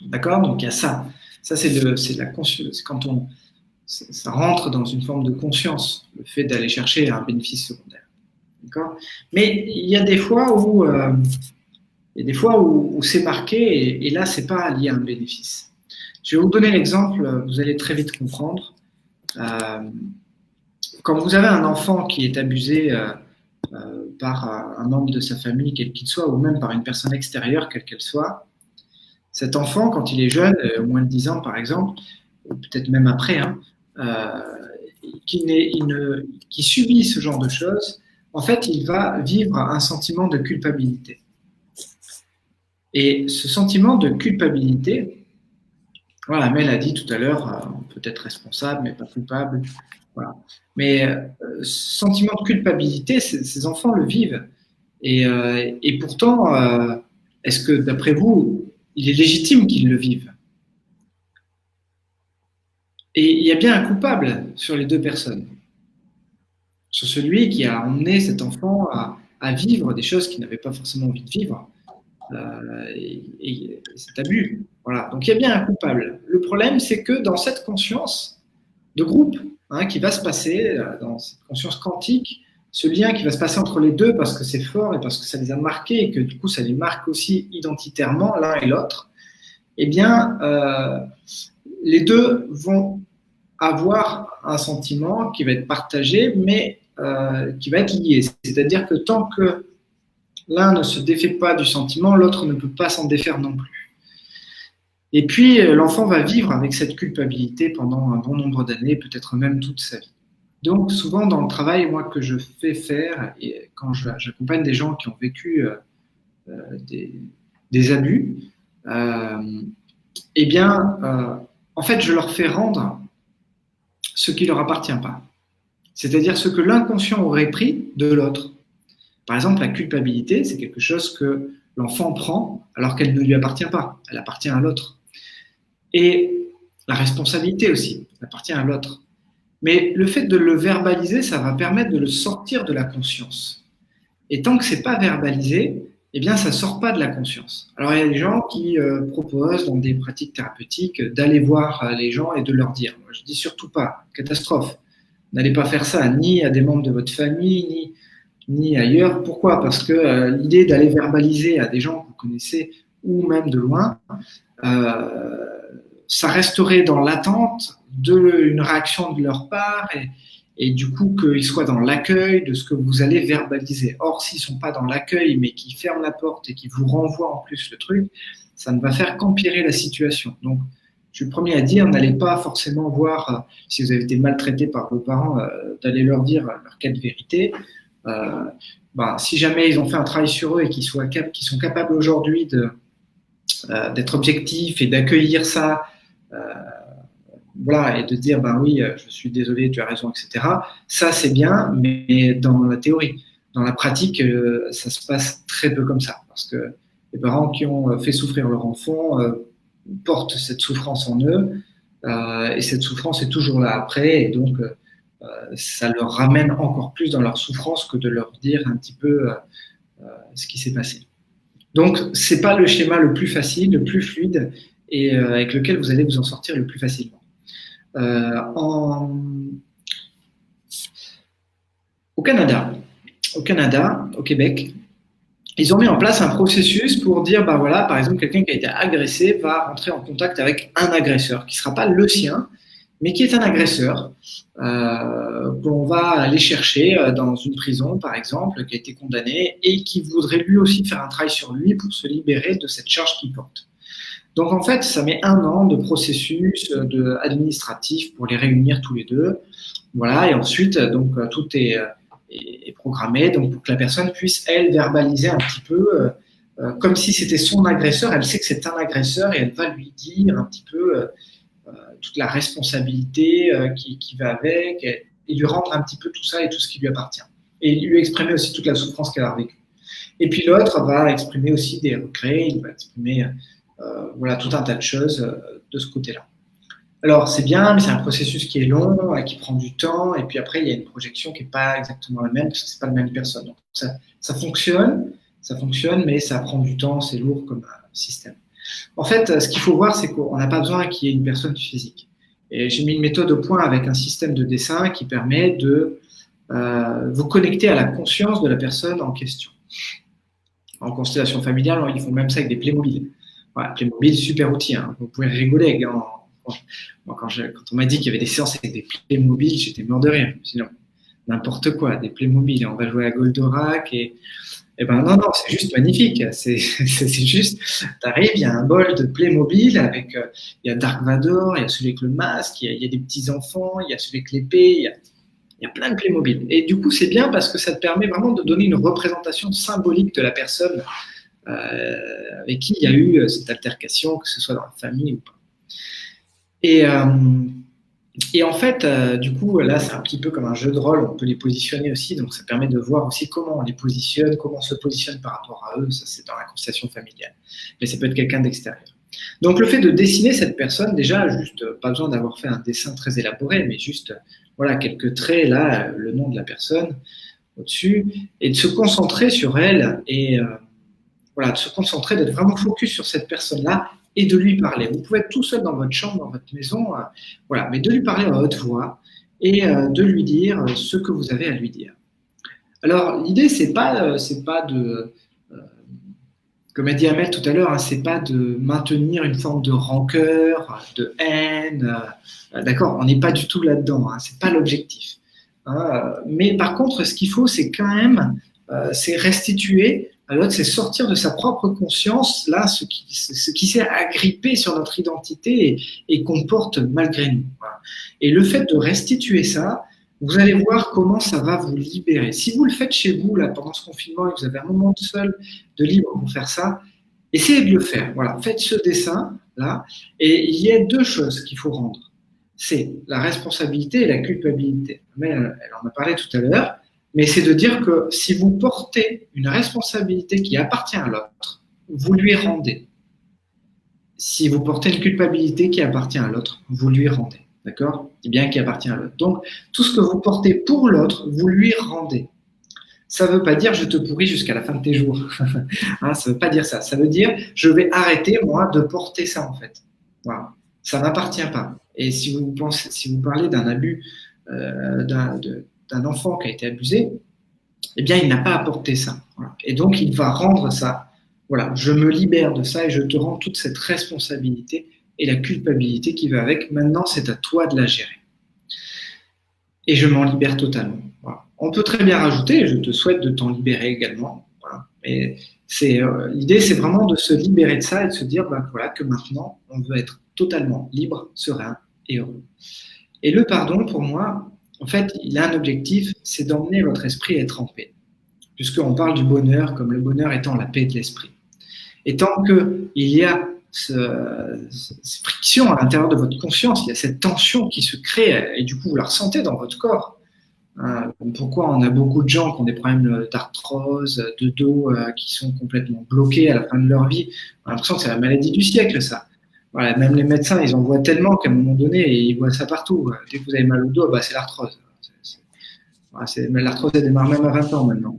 D'accord? Donc, il y a ça. Ça, c'est la conscience. Quand ça rentre dans une forme de conscience, le fait d'aller chercher un bénéfice secondaire. D'accord? Mais il y a des fois où c'est marqué et là, c'est pas lié à un bénéfice. Je vais vous donner l'exemple, vous allez très vite comprendre. Quand vous avez un enfant qui est abusé par un membre de sa famille, quel qu'il soit, ou même par une personne extérieure, quelle qu'elle soit, cet enfant, quand il est jeune, moins de 10 ans par exemple, ou peut-être même après, qui subit ce genre de choses, en fait, il va vivre un sentiment de culpabilité. Et ce sentiment de culpabilité, voilà, Mel a dit tout à l'heure, on peut être responsable, mais pas coupable. Voilà. Mais ce sentiment de culpabilité, ces enfants le vivent. Et pourtant, est-ce que, d'après vous, il est légitime qu'ils le vivent? Et il y a bien un coupable sur les deux personnes. Sur celui qui a emmené cet enfant à vivre des choses qu'il n'avait pas forcément envie de vivre. Et cet abus. Voilà. Donc il y a bien un coupable. Le problème, c'est que dans cette conscience de groupe qui va se passer, dans cette conscience quantique, ce lien qui va se passer entre les deux parce que c'est fort et parce que ça les a marqués et que du coup ça les marque aussi identitairement l'un et l'autre, eh bien, les deux vont avoir un sentiment qui va être partagé, mais qui va être lié. C'est-à-dire que tant que l'un ne se défait pas du sentiment, l'autre ne peut pas s'en défaire non plus. Et puis, l'enfant va vivre avec cette culpabilité pendant un bon nombre d'années, peut-être même toute sa vie. Donc, souvent, dans le travail, moi, que je fais faire, et quand j'accompagne des gens qui ont vécu des abus, eh bien, en fait, je leur fais rendre ce qui leur appartient pas. C'est-à-dire ce que l'inconscient aurait pris de l'autre. Par exemple, la culpabilité, c'est quelque chose que l'enfant prend alors qu'elle ne lui appartient pas. Elle appartient à l'autre. Et la responsabilité aussi, elle appartient à l'autre. Mais le fait de le verbaliser, ça va permettre de le sortir de la conscience. Et tant que c'est pas verbalisé, eh bien, ça sort pas de la conscience. Alors, il y a des gens qui proposent dans des pratiques thérapeutiques d'aller voir les gens et de leur dire. Moi, je dis surtout pas, catastrophe. N'allez pas faire ça, ni à des membres de votre famille, ni ailleurs. Pourquoi? Parce que l'idée d'aller verbaliser à des gens que vous connaissez ou même de loin, ça resterait dans l'attente d'une réaction de leur part et du coup qu'ils soient dans l'accueil de ce que vous allez verbaliser. Or, s'ils ne sont pas dans l'accueil mais qu'ils ferment la porte et qu'ils vous renvoient en plus le truc, ça ne va faire qu'empirer la situation. Donc, je suis le premier à dire, n'allez pas forcément voir, si vous avez été maltraité par vos parents, d'aller leur dire leur cas de vérité. Si jamais ils ont fait un travail sur eux et qu'ils sont capables aujourd'hui d'être objectifs et d'accueillir ça, et de dire oui, je suis désolé, tu as raison, etc. Ça c'est bien, mais dans la théorie, dans la pratique, ça se passe très peu comme ça, parce que les parents qui ont fait souffrir leur enfant portent cette souffrance en eux, et cette souffrance est toujours là après, et donc ça leur ramène encore plus dans leur souffrance que de leur dire un petit peu ce qui s'est passé. Donc, c'est pas le schéma le plus facile, le plus fluide, et avec lequel vous allez vous en sortir le plus facilement. Au Canada, au Québec, ils ont mis en place un processus pour dire, par exemple, quelqu'un qui a été agressé va rentrer en contact avec un agresseur, qui ne sera pas le sien, mais qui est un agresseur, qu'on va aller chercher dans une prison, par exemple, qui a été condamné, et qui voudrait lui aussi faire un travail sur lui pour se libérer de cette charge qu'il porte. Donc en fait, ça met 1 an de processus administratif pour les réunir tous les deux. Voilà, et ensuite, donc tout est programmé donc pour que la personne puisse, elle, verbaliser un petit peu, comme si c'était son agresseur. Elle sait que c'est un agresseur et elle va lui dire un petit peu toute la responsabilité qui va avec, et lui rendre un petit peu tout ça et tout ce qui lui appartient. Et lui exprimer aussi toute la souffrance qu'elle a vécue. Et puis l'autre va exprimer aussi des regrets, il va exprimer tout un tas de choses de ce côté-là. Alors c'est bien, mais c'est un processus qui est long, qui prend du temps, et puis après il y a une projection qui n'est pas exactement la même, parce que c'est pas la même personne. Donc ça fonctionne, mais ça prend du temps, c'est lourd comme système. En fait, ce qu'il faut voir, c'est qu'on n'a pas besoin qu'il y ait une personne physique. Et j'ai mis une méthode au point avec un système de dessin qui permet de vous connecter à la conscience de la personne en question. En constellation familiale, ils font même ça avec des Playmobil. Voilà, Playmobil, super outil. Hein. Vous pouvez rigoler. Moi, quand on m'a dit qu'il y avait des séances avec des Playmobil, j'étais mort de rire. Sinon, n'importe quoi, des Playmobil. On va jouer à Goldorak non, c'est juste magnifique. C'est juste, t'arrives, il y a un bol de Playmobil avec, il y a Dark Vador, il y a celui avec le masque, il y a des petits enfants, il y a celui avec l'épée, il y a plein de Playmobil. Et du coup, c'est bien parce que ça te permet vraiment de donner une représentation symbolique de la personne avec qui il y a eu cette altercation, que ce soit dans la famille ou pas. Et en fait, du coup, là, c'est un petit peu comme un jeu de rôle, on peut les positionner aussi, donc ça permet de voir aussi comment on les positionne, comment on se positionne par rapport à eux, ça c'est dans la constellation familiale. Mais ça peut être quelqu'un d'extérieur. Donc le fait de dessiner cette personne, déjà, juste, pas besoin d'avoir fait un dessin très élaboré, mais juste, quelques traits, là, le nom de la personne au-dessus, et de se concentrer sur elle, et de se concentrer, d'être vraiment focus sur cette personne-là, et de lui parler. Vous pouvez être tout seul dans votre chambre, dans votre maison, mais de lui parler à haute voix et de lui dire ce que vous avez à lui dire. Alors, l'idée, c'est pas de Comme a dit Amel tout à l'heure, hein, c'est pas de maintenir une forme de rancœur, de haine. D'accord, on n'est pas du tout là-dedans. Hein, c'est pas l'objectif. Mais par contre, ce qu'il faut, c'est quand même, c'est restituer à l'autre, c'est sortir de sa propre conscience là ce qui s'est agrippé sur notre identité et qu'on porte malgré nous. Voilà. Et le fait de restituer ça, vous allez voir comment ça va vous libérer. Si vous le faites chez vous là pendant ce confinement et que vous avez un moment seul de libre pour faire ça, essayez de le faire. Voilà, faites ce dessin là, et il y a deux choses qu'il faut rendre. C'est la responsabilité et la culpabilité. Mais elle en a parlé tout à l'heure, mais c'est de dire que si vous portez une responsabilité qui appartient à l'autre, vous lui rendez. Si vous portez une culpabilité qui appartient à l'autre, vous lui rendez. D'accord? C'est bien qui appartient à l'autre. Donc, tout ce que vous portez pour l'autre, vous lui rendez. Ça ne veut pas dire je te pourris jusqu'à la fin de tes jours. Hein, ça ne veut pas dire ça. Ça veut dire je vais arrêter, moi, de porter ça, en fait. Voilà. Ça n'appartient pas. Et si vous parlez d'un abus d'un enfant qui a été abusé, eh bien, il n'a pas à porter ça. Voilà. Et donc, il va rendre ça. Voilà, je me libère de ça et je te rends toute cette responsabilité et la culpabilité qui va avec. Maintenant, c'est à toi de la gérer. Et je m'en libère totalement. Voilà. On peut très bien rajouter, je te souhaite de t'en libérer également. Voilà. Mais l'idée, c'est vraiment de se libérer de ça et de se dire voilà, que maintenant, on veut être totalement libre, serein et heureux. Et le pardon, pour moi, en fait, il a un objectif, c'est d'emmener votre esprit à être en paix. Puisqu'on parle du bonheur comme le bonheur étant la paix de l'esprit. Et tant qu'il y a cette friction à l'intérieur de votre conscience, il y a cette tension qui se crée et du coup vous la ressentez dans votre corps. Pourquoi on a beaucoup de gens qui ont des problèmes d'arthrose, de dos, qui sont complètement bloqués à la fin de leur vie. On a l'impression que c'est la maladie du siècle, ça. Voilà, même les médecins, ils en voient tellement qu'à un moment donné, ils voient ça partout. Dès que vous avez mal au dos, c'est l'arthrose. L'arthrose, elle démarre même à 20 ans maintenant.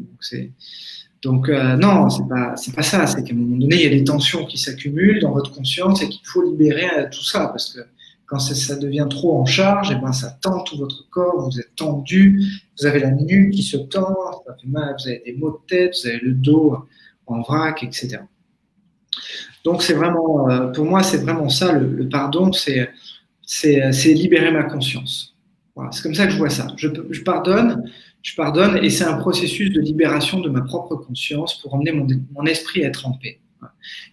Donc, non, c'est pas ça. C'est qu'à un moment donné, il y a des tensions qui s'accumulent dans votre conscience et qu'il faut libérer tout ça parce que quand ça devient trop en charge, ça tend tout votre corps, vous êtes tendu, vous avez la nuque qui se tend, ça fait mal, vous avez des maux de tête, vous avez le dos en vrac, etc. Donc, c'est vraiment, pour moi, c'est vraiment ça, le pardon, c'est libérer ma conscience. Voilà, c'est comme ça que je vois ça. Je pardonne et c'est un processus de libération de ma propre conscience pour emmener mon esprit à être en paix.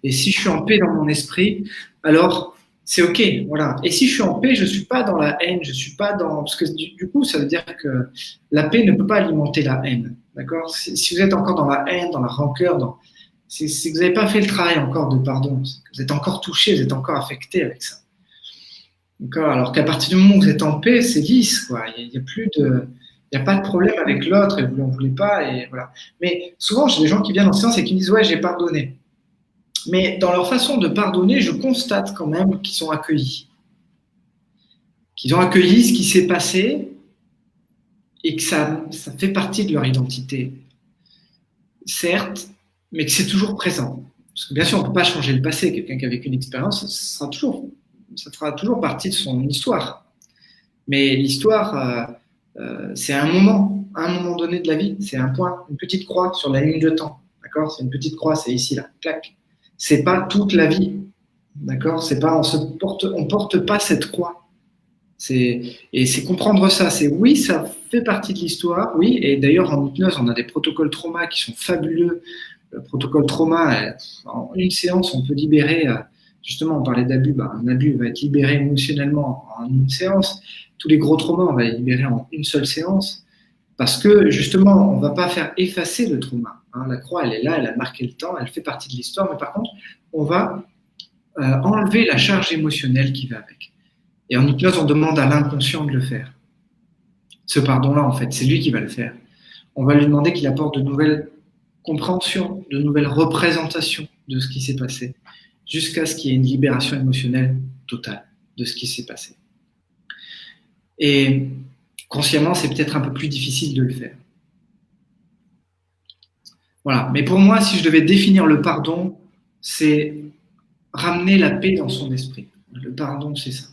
Et si je suis en paix dans mon esprit, alors c'est ok, voilà. Et si je suis en paix, je suis pas dans la haine, je suis pas dans, parce que du coup, ça veut dire que la paix ne peut pas alimenter la haine, d'accord? Si vous êtes encore dans la haine, dans la rancœur, c'est que vous n'avez pas fait le travail encore de pardon, vous êtes encore touché, vous êtes encore affecté avec ça. D'accord? Alors qu'à partir du moment où vous êtes en paix, c'est lisse, quoi. Il n'y a pas de problème avec l'autre et vous n'en voulez pas, et voilà. Mais souvent, j'ai des gens qui viennent en séance et qui me disent ouais, j'ai pardonné. Mais dans leur façon de pardonner, je constate quand même qu'ils sont accueillis. Qu'ils ont accueilli ce qui s'est passé et que ça fait partie de leur identité. Certes, mais que c'est toujours présent. Parce que bien sûr, on ne peut pas changer le passé. Quelqu'un qui a vécu une expérience, ça fera toujours partie de son histoire. Mais l'histoire, c'est un moment donné de la vie. C'est un point, une petite croix sur la ligne de temps. D'accord? C'est une petite croix, c'est ici, là. Clac. C'est pas toute la vie, d'accord? C'est pas, on porte pas cette croix. Et c'est comprendre ça. C'est oui, ça fait partie de l'histoire, oui. Et d'ailleurs, en hypnose, on a des protocoles trauma qui sont fabuleux. Le protocole trauma, en une séance, on peut libérer. Justement, on parlait d'abus. Un abus va être libéré émotionnellement en une séance. Tous les gros traumas, on va les libérer en une seule séance. Parce que justement, on ne va pas faire effacer le trauma. La croix, elle est là, elle a marqué le temps, elle fait partie de l'histoire, mais par contre, on va enlever la charge émotionnelle qui va avec. Et en hypnose, on demande à l'inconscient de le faire. Ce pardon-là, en fait, c'est lui qui va le faire. On va lui demander qu'il apporte de nouvelles compréhensions, de nouvelles représentations de ce qui s'est passé, jusqu'à ce qu'il y ait une libération émotionnelle totale de ce qui s'est passé. Et consciemment, c'est peut-être un peu plus difficile de le faire. Voilà. Mais pour moi, si je devais définir le pardon, c'est ramener la paix dans son esprit. Le pardon, c'est ça.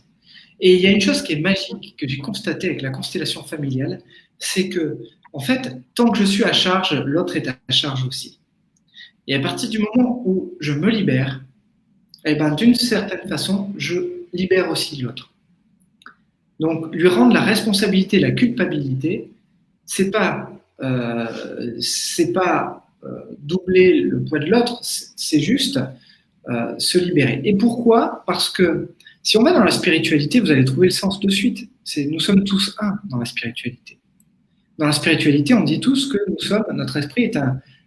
Et il y a une chose qui est magique, que j'ai constatée avec la constellation familiale, c'est que, en fait, tant que je suis à charge, l'autre est à charge aussi. Et à partir du moment où je me libère, eh ben, d'une certaine façon, je libère aussi l'autre. Donc, lui rendre la responsabilité, la culpabilité, c'est pas, doubler le poids de l'autre, c'est juste se libérer. Et pourquoi? Parce que si on va dans la spiritualité, vous allez trouver le sens de suite. Nous sommes tous un dans la spiritualité. Dans la spiritualité, on dit tous que notre esprit est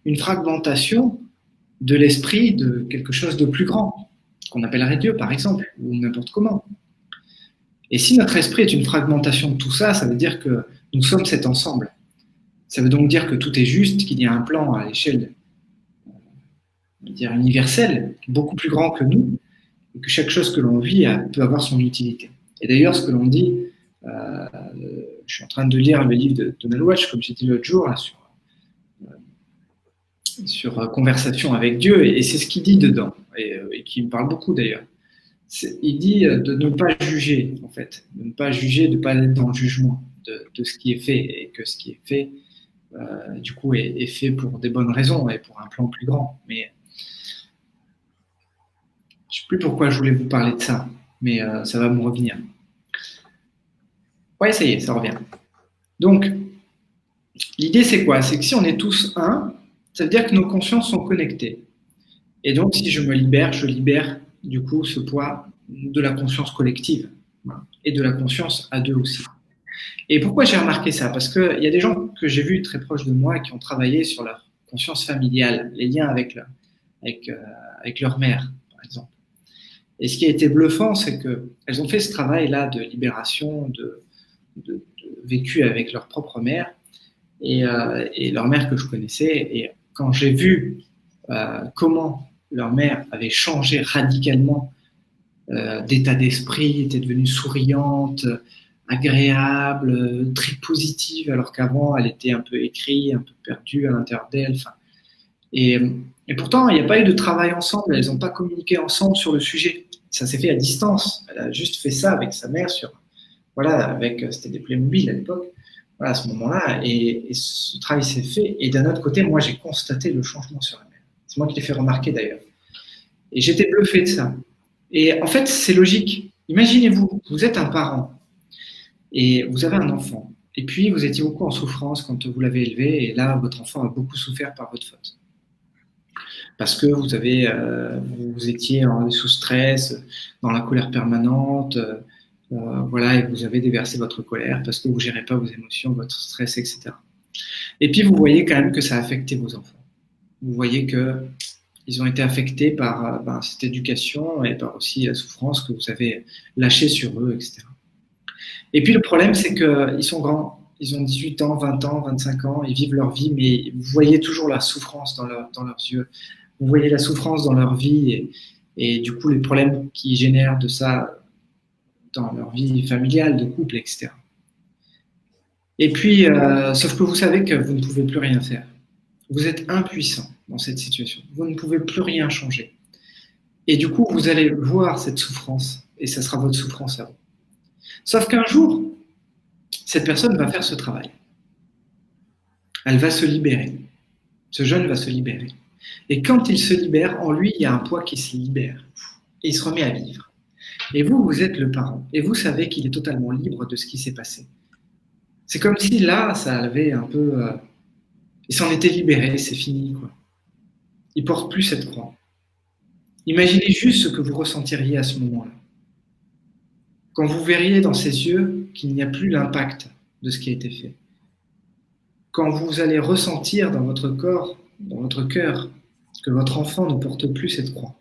une fragmentation de l'esprit de quelque chose de plus grand, qu'on appellerait Dieu par exemple, ou n'importe comment. Et si notre esprit est une fragmentation de tout ça, ça veut dire que nous sommes cet ensemble. Ça veut donc dire que tout est juste, qu'il y a un plan à l'échelle universelle, beaucoup plus grand que nous, et que chaque chose que l'on vit peut avoir son utilité. Et d'ailleurs, ce que l'on dit, je suis en train de lire le livre de Donald Watch, comme j'ai dit l'autre jour, là, sur Conversation avec Dieu, et c'est ce qu'il dit dedans, et qui me parle beaucoup d'ailleurs. Il dit de ne pas juger, en fait, de ne pas juger, de ne pas être dans le jugement de ce qui est fait, et que ce qui est fait, du coup, est fait pour des bonnes raisons et pour un plan plus grand. Mais je ne sais plus pourquoi je voulais vous parler de ça, mais ça va me revenir. Ouais, ça y est, ça revient. Donc, l'idée, c'est quoi? C'est que si on est tous un, ça veut dire que nos consciences sont connectées. Et donc, si je me libère, je libère du coup ce poids de la conscience collective et de la conscience à deux aussi. Et pourquoi j'ai remarqué ça? Parce qu'il y a des gens que j'ai vus très proches de moi qui ont travaillé sur leur conscience familiale, les liens avec leur mère, par exemple. Et ce qui a été bluffant, c'est qu'elles ont fait ce travail-là de libération, de vécu avec leur propre mère et leur mère que je connaissais. Et quand j'ai vu comment leur mère avait changé radicalement d'état d'esprit, était devenue souriante, agréable, très positive, alors qu'avant elle était un peu écrite, un peu perdue à l'intérieur d'elle. Et pourtant, il n'y a pas eu de travail ensemble, elles n'ont pas communiqué ensemble sur le sujet. Ça s'est fait à distance. Elle a juste fait ça avec sa mère c'était des Playmobil à l'époque, à ce moment-là, et ce travail s'est fait. Et d'un autre côté, moi, j'ai constaté le changement sur la mère. C'est moi qui l'ai fait remarquer d'ailleurs. Et j'étais bluffé de ça. Et en fait, c'est logique. Imaginez-vous, vous êtes un parent et vous avez un enfant. Et puis, vous étiez beaucoup en souffrance quand vous l'avez élevé, et là, votre enfant a beaucoup souffert par votre faute. Parce que vous étiez sous stress, dans la colère permanente, et vous avez déversé votre colère parce que vous ne gérez pas vos émotions, votre stress, etc. Et puis, vous voyez quand même que ça a affecté vos enfants. Vous voyez qu'ils ont été affectés par cette éducation et par aussi la souffrance que vous avez lâchée sur eux, etc. Et puis, le problème, c'est qu'ils sont grands. Ils ont 18 ans, 20 ans, 25 ans, ils vivent leur vie, mais vous voyez toujours la souffrance dans leurs yeux. Vous voyez la souffrance dans leur vie et du coup, les problèmes qui génèrent de ça dans leur vie familiale, de couple, etc. Et puis, sauf que vous savez que vous ne pouvez plus rien faire. Vous êtes impuissant dans cette situation. Vous ne pouvez plus rien changer. Et du coup, vous allez voir cette souffrance, et ça sera votre souffrance à vous. Sauf qu'un jour, cette personne va faire ce travail. Elle va se libérer. Ce jeune va se libérer. Et quand il se libère, en lui, il y a un poids qui se libère. Et il se remet à vivre. Et vous êtes le parent. Et vous savez qu'il est totalement libre de ce qui s'est passé. C'est comme si là, ça avait un peu... il s'en était libéré, c'est fini, quoi. Il ne porte plus cette croix. Imaginez juste ce que vous ressentiriez à ce moment-là. Quand vous verriez dans ses yeux qu'il n'y a plus l'impact de ce qui a été fait. Quand vous allez ressentir dans votre corps, dans votre cœur, que votre enfant ne porte plus cette croix.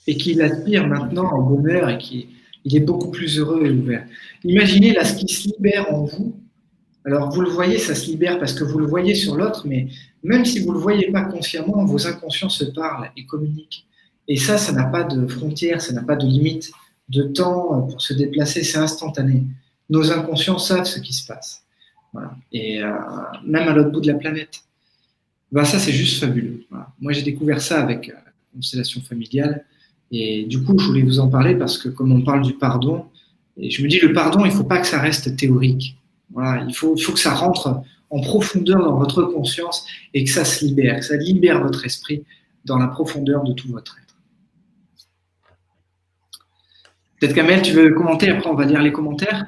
Et qu'il aspire maintenant au bonheur et qu'il est beaucoup plus heureux et ouvert. Imaginez là ce qui se libère en vous. Alors vous le voyez, ça se libère parce que vous le voyez sur l'autre, mais même si vous ne le voyez pas consciemment, vos inconscients se parlent et communiquent. Et ça n'a pas de frontières, ça n'a pas de limite de temps pour se déplacer, c'est instantané. Nos inconscients savent ce qui se passe. Voilà. Et même à l'autre bout de la planète. Ça, c'est juste fabuleux. Voilà. Moi, j'ai découvert ça avec la constellation familiale. Et du coup, je voulais vous en parler parce que comme on parle du pardon, et je me dis, le pardon, il ne faut pas que ça reste théorique. Voilà, il faut que ça rentre en profondeur dans votre conscience et que ça se libère, que ça libère votre esprit dans la profondeur de tout votre être. Peut-être Kamel, tu veux commenter, après on va lire les commentaires.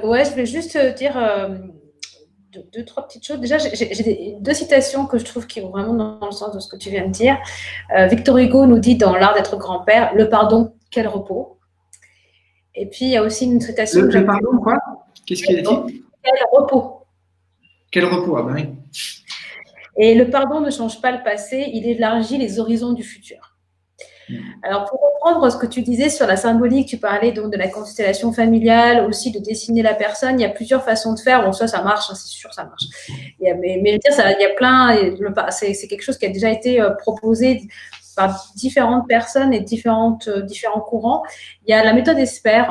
Ouais, je voulais juste dire deux, trois petites choses. Déjà, j'ai deux citations que je trouve qui vont vraiment dans le sens de ce que tu viens de dire. Victor Hugo nous dit dans L'art d'être grand-père, le pardon, quel repos. Et puis, il y a aussi une citation. Le pardon, quoi? Qu'est-ce qu'il a dit? Quel repos. Quel repos, ah ben oui. Et le pardon ne change pas le passé, il élargit les horizons du futur. Alors, pour reprendre ce que tu disais sur la symbolique, tu parlais donc de la constellation familiale, aussi de dessiner la personne. Il y a plusieurs façons de faire. Bon, ça marche, hein, c'est sûr, ça marche. Mais je veux dire, il y a plein. C'est quelque chose qui a déjà été proposé par différentes personnes et différents courants. Il y a la méthode Esper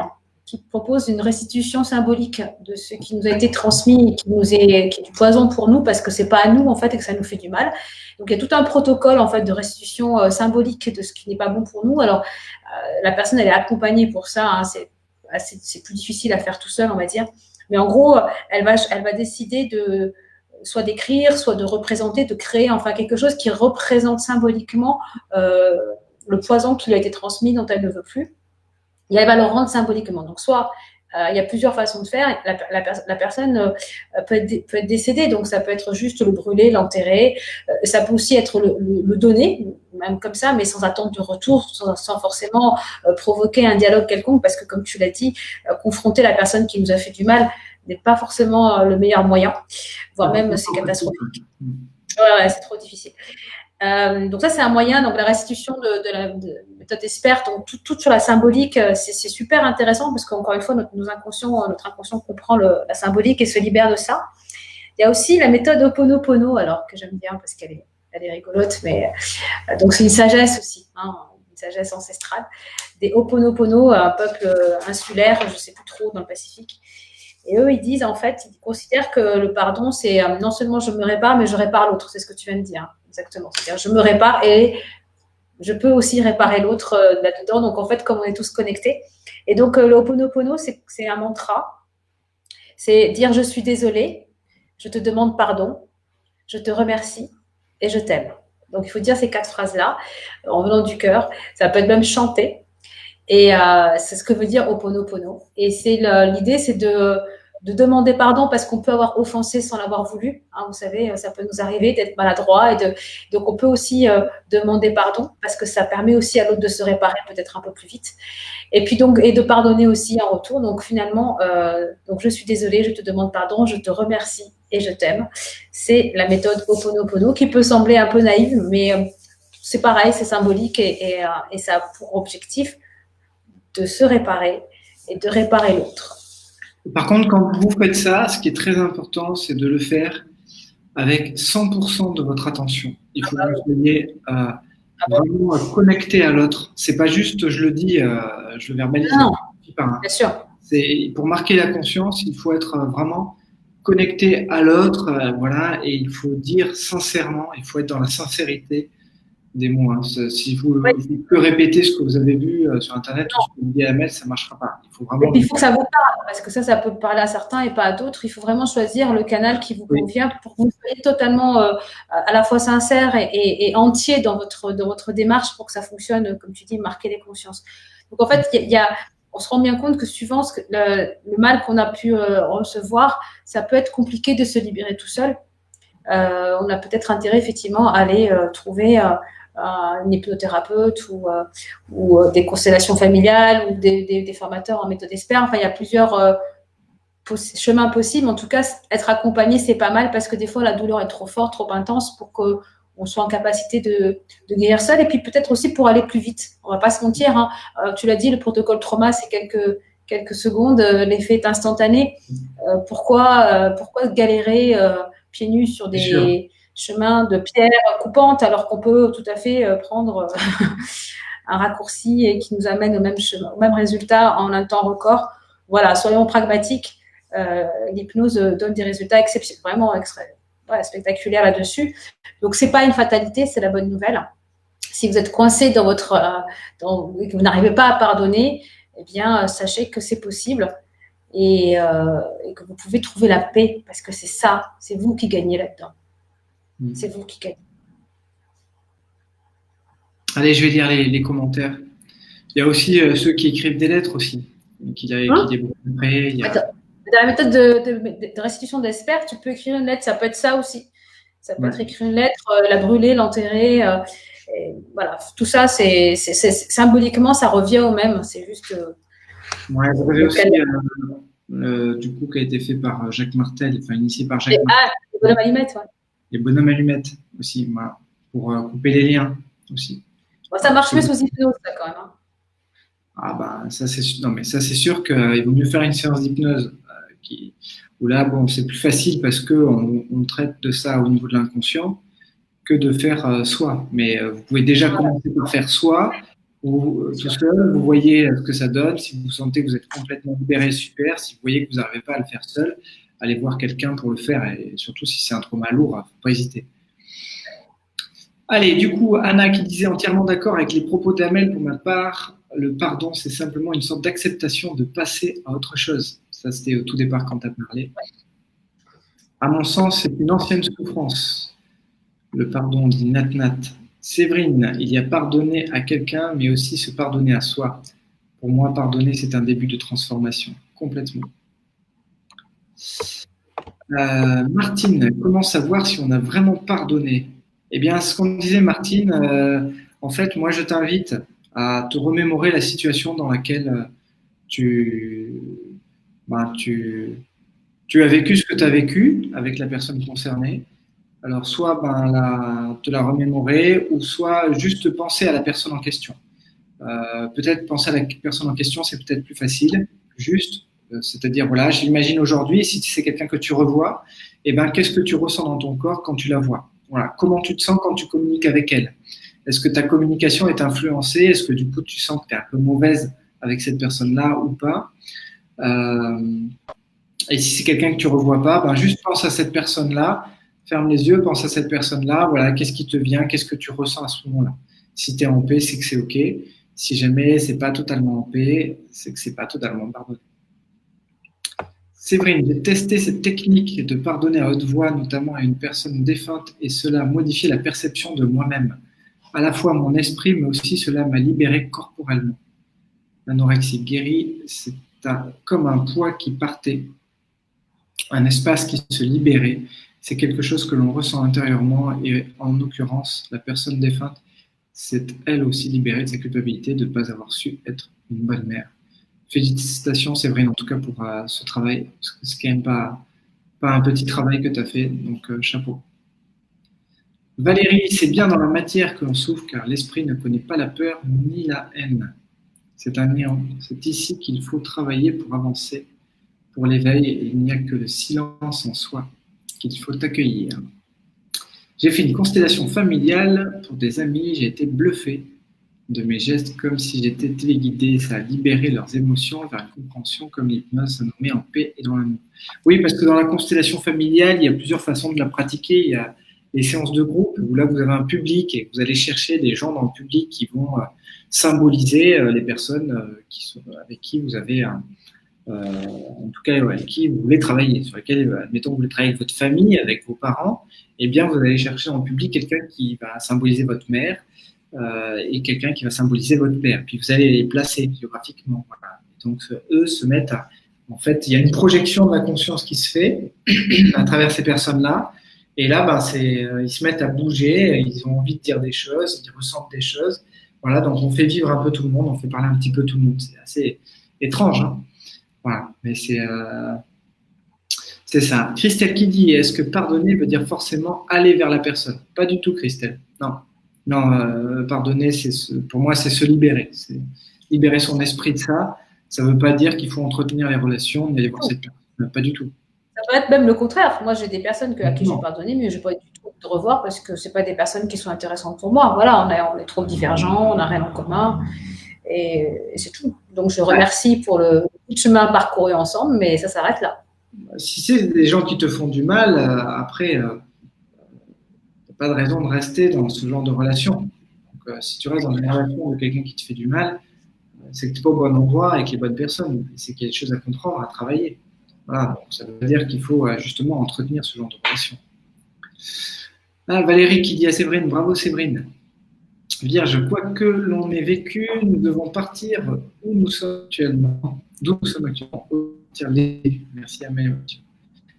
qui propose une restitution symbolique de ce qui nous a été transmis, qui est du poison pour nous parce que c'est pas à nous en fait et que ça nous fait du mal. Donc il y a tout un protocole en fait de restitution symbolique de ce qui n'est pas bon pour nous. Alors la personne elle est accompagnée pour ça. Hein, c'est plus difficile à faire tout seul on va dire. Mais en gros elle va décider de soit d'écrire, soit de représenter, de créer enfin quelque chose qui représente symboliquement le poison qui lui a été transmis dont elle ne veut plus. Et elle va le rendre symboliquement. Donc, soit il y a plusieurs façons de faire. La personne peut être décédée, donc ça peut être juste le brûler, l'enterrer. Ça peut aussi être le donner, même comme ça, mais sans attendre de retour, sans forcément provoquer un dialogue quelconque, parce que comme tu l'as dit, confronter la personne qui nous a fait du mal n'est pas forcément le meilleur moyen, voire même c'est catastrophique. Ouais, c'est trop difficile. Donc ça, c'est un moyen. Donc la restitution de la méthode Esper, donc tout sur la symbolique, c'est super intéressant parce qu'encore une fois, notre inconscient comprend la symbolique et se libère de ça. Il y a aussi la méthode Ho'oponopono, alors que j'aime bien parce qu'elle est rigolote, mais donc c'est une sagesse aussi, hein, une sagesse ancestrale. Des Ho'oponopono, un peuple insulaire, je ne sais plus trop, dans le Pacifique. Et eux, ils disent, en fait, ils considèrent que le pardon, c'est non seulement je me répare, mais je répare l'autre. C'est ce que tu viens de dire, hein, exactement. C'est-à-dire, je me répare et je peux aussi réparer l'autre là-dedans. Donc, en fait, comme on est tous connectés. Et donc, le Ho'oponopono, c'est un mantra. C'est dire je suis désolé, je te demande pardon, je te remercie et je t'aime. Donc, il faut dire ces 4 phrases-là en venant du cœur. Ça peut être même chanté. Et c'est ce que veut dire Ho'oponopono. Et l'idée, c'est de demander pardon parce qu'on peut avoir offensé sans l'avoir voulu. Hein, vous savez, ça peut nous arriver d'être maladroit. Donc, on peut aussi demander pardon parce que ça permet aussi à l'autre de se réparer peut-être un peu plus vite. Et puis et de pardonner aussi en retour. Donc, finalement, donc je suis désolée, je te demande pardon, je te remercie et je t'aime. C'est la méthode Ho'oponopono qui peut sembler un peu naïve, mais c'est pareil, c'est symbolique et ça a pour objectif de se réparer et de réparer l'autre. Par contre, quand vous faites ça, ce qui est très important, c'est de le faire avec 100% de votre attention. Il faut que vous soyez vraiment connecté à l'autre. C'est pas juste, je le dis, je le verbalise. Non, bien sûr. Pour marquer la conscience, il faut être vraiment connecté à l'autre, voilà, et il faut dire sincèrement, il faut être dans la sincérité des mots. Hein. Si vous que répéter ce que vous avez vu sur Internet ou ce que vous dites à Mel, ça ne marchera pas. Il faut vraiment. Et puis, il faut que ça vous parle, parce que ça peut parler à certains et pas à d'autres. Il faut vraiment choisir le canal qui vous convient pour que vous soyez totalement à la fois sincère et entier dans votre démarche pour que ça fonctionne, comme tu dis, marquer les consciences. Donc, en fait, on se rend bien compte que suivant le mal qu'on a pu recevoir, ça peut être compliqué de se libérer tout seul. On a peut-être intérêt, effectivement, à aller trouver un hypnothérapeute ou des constellations familiales ou des formateurs en méthode Esper. Enfin, il y a plusieurs chemins possibles. En tout cas, être accompagné, c'est pas mal parce que des fois, la douleur est trop forte, trop intense pour qu'on soit en capacité de guérir seul. Et puis peut-être aussi pour aller plus vite. On va pas se mentir. Hein. Tu l'as dit, le protocole trauma, c'est quelques secondes. L'effet est instantané. Pourquoi galérer pieds nus sur des chemins de pierre coupantes alors qu'on peut tout à fait prendre un raccourci et qui nous amène au même résultat en un temps record. Voilà, soyons pragmatiques. L'hypnose donne des résultats exceptionnels, vraiment spectaculaires là-dessus. Donc, c'est pas une fatalité, c'est la bonne nouvelle. Si vous êtes coincé dans que vous n'arrivez pas à pardonner, eh bien, sachez que c'est possible. et que vous pouvez trouver la paix, parce que c'est ça, c'est vous qui gagnez là-dedans. C'est vous qui gagnez. Allez, je vais lire les commentaires. Il y a aussi ceux qui écrivent des lettres aussi, qui débrouillent après. Dans la méthode de restitution d'espère, tu peux écrire une lettre, ça peut être ça aussi. Ça peut être écrire une lettre, la brûler, l'enterrer. Voilà, tout ça, symboliquement, ça revient au même. C'est juste. Ouais, vous avez aussi du coup qui a été fait par Jacques Martel, enfin initié par Jacques Martel. Les bonhommes allumettes, ouais. Les bonhommes allumettes aussi, voilà, pour couper les liens aussi. Bon, ça marche mieux sous hypnose, ça, quand même. Hein. Ah bah ça c'est sûr qu'il vaut mieux faire une séance d'hypnose où là bon c'est plus facile parce que on traite de ça au niveau de l'inconscient que de faire soi. Mais vous pouvez déjà commencer par faire soi ou tout seul. Vous voyez ce que ça donne. Si vous sentez que vous êtes complètement libéré, super. Si vous voyez que vous n'arrivez pas à le faire seul, allez voir quelqu'un pour le faire. Et surtout si c'est un trauma lourd, faut pas hésiter. Allez, du coup, Anna qui disait entièrement d'accord avec les propos d'Amel pour ma part. Le pardon, c'est simplement une sorte d'acceptation de passer à autre chose. Ça, c'était au tout départ quand tu as parlé. À mon sens, c'est une ancienne souffrance. Le pardon, dit Nat. Séverine, il y a pardonner à quelqu'un, mais aussi se pardonner à soi. Pour moi, pardonner, c'est un début de transformation. Complètement. Martine, comment savoir si on a vraiment pardonné ? Eh bien, ce qu'on disait, Martine, en fait, moi, je t'invite à te remémorer la situation dans laquelle tu as vécu ce que tu as vécu avec la personne concernée. Alors, soit te la remémorer, ou soit juste penser à la personne en question. Peut-être penser à la personne en question, c'est peut-être plus facile, juste. C'est-à-dire, voilà, j'imagine aujourd'hui, si c'est quelqu'un que tu revois, eh ben, qu'est-ce que tu ressens dans ton corps quand tu la vois ? Voilà, comment tu te sens quand tu communiques avec elle ? Est-ce que ta communication est influencée ? Est-ce que du coup tu sens que tu es un peu mauvaise avec cette personne-là ou pas ? Et si c'est quelqu'un que tu ne revois pas, ben juste pense à cette personne-là, ferme les yeux, pense à cette personne-là, voilà, qu'est-ce qui te vient, qu'est-ce que tu ressens à ce moment-là ? Si tu es en paix, c'est que c'est OK. Si jamais c'est pas totalement en paix, c'est que c'est pas totalement pardonné. Séverine, j'ai testé cette technique de pardonner à haute voix, notamment à une personne défunte, et cela a modifié la perception de moi-même. À la fois mon esprit, mais aussi cela m'a libéré corporellement. L'anorexie guérie, c'est comme un poids qui partait, un espace qui se libérait. C'est quelque chose que l'on ressent intérieurement, et en l'occurrence, la personne défunte s'est elle aussi libérée de sa culpabilité de ne pas avoir su être une bonne mère. Félicitations Séverine, en tout cas pour ce travail, parce que c'est quand même pas un petit travail que tu as fait, donc chapeau. Valérie, c'est bien dans la matière que l'on souffre, car l'esprit ne connaît pas la peur ni la haine. C'est un néant. C'est ici qu'il faut travailler pour avancer, pour l'éveil, et il n'y a que le silence en soi qu'il faut accueillir. J'ai fait une constellation familiale pour des amis, j'ai été bluffé de mes gestes comme si j'étais téléguidé. Ça a libéré leurs émotions vers une compréhension comme l'hypnose, ça nous met en paix et dans l'amour. Oui, parce que dans la constellation familiale, il y a plusieurs façons de la pratiquer. Il y a les séances de groupe où là, vous avez un public et vous allez chercher des gens dans le public qui vont symboliser les personnes avec qui vous avez en tout cas avec qui vous voulez travailler, sur lesquelles, admettons, vous voulez travailler avec votre famille, avec vos parents, eh bien, vous allez chercher dans le public quelqu'un qui va symboliser votre mère, et quelqu'un qui va symboliser votre père. Puis vous allez les placer géographiquement. Voilà. Donc eux se mettent à... En fait, il y a une projection de la conscience qui se fait à travers ces personnes-là. Et là, ils se mettent à bouger, ils ont envie de dire des choses, ils ressentent des choses. Voilà, donc on fait vivre un peu tout le monde, on fait parler un petit peu tout le monde. C'est assez étrange, hein. Voilà, mais c'est ça. Christelle qui dit, est-ce que pardonner veut dire forcément aller vers la personne ? Pas du tout, Christelle. Non, pardonner, pour moi, c'est se libérer. C'est libérer son esprit de ça. Ça ne veut pas dire qu'il faut entretenir les relations, ni aller voir cette personne. Pas du tout. Ça peut être même le contraire. Moi, j'ai des personnes à qui j'ai pardonné, mais je n'ai pas du tout de revoir parce que ce pas des personnes qui sont intéressantes pour moi. Voilà, on est trop divergents, on n'a rien en commun. Et c'est tout. Donc, je remercie pour le chemin parcouru ensemble, mais ça s'arrête là. Si c'est des gens qui te font du mal, après, pas de raison de rester dans ce genre de relation. Donc, si tu restes dans une relation de quelqu'un qui te fait du mal, c'est que tu n'es pas au bon endroit avec les bonnes personnes. C'est qu'il y a des choses à comprendre, à travailler. Voilà, donc ça veut dire qu'il faut justement entretenir ce genre de relation. Ah, Valérie qui dit à Séverine, bravo Séverine. Vierge, quoi que l'on ait vécu, nous devons partir où nous sommes actuellement. D'où nous sommes actuellement. Merci à mes.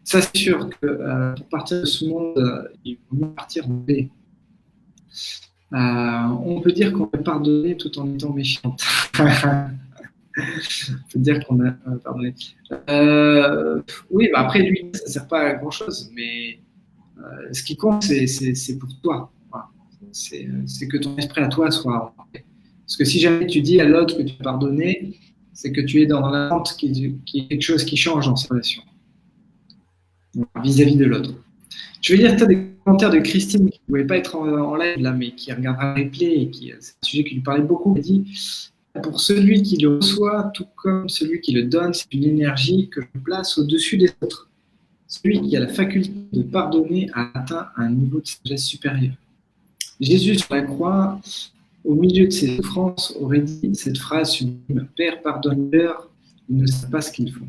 Ça, c'est sûr que pour partir de ce monde, il faut mieux partir en paix. On peut dire qu'on a pardonné tout en étant méchante. On peut dire qu'on a pardonné. Oui, bah après, lui, ça ne sert pas à grand-chose, mais ce qui compte, c'est pour toi. Voilà. C'est que ton esprit à toi soit en paix. Parce que si jamais tu dis à l'autre que tu as pardonné, c'est que tu es dans l'attente qu'il y ait quelque chose qui change dans cette relation vis-à-vis de l'autre. Je veux dire, tu as des commentaires de Christine qui ne pouvait pas être en live là, mais qui regardera le replay et c'est un sujet qui lui parlait beaucoup. Elle dit, pour celui qui le reçoit, tout comme celui qui le donne, c'est une énergie que je place au-dessus des autres. Celui qui a la faculté de pardonner a atteint un niveau de sagesse supérieur. Jésus sur la croix, au milieu de ses souffrances, aurait dit cette phrase sublime, Père, pardonne-leur, ils ne savent pas ce qu'ils font.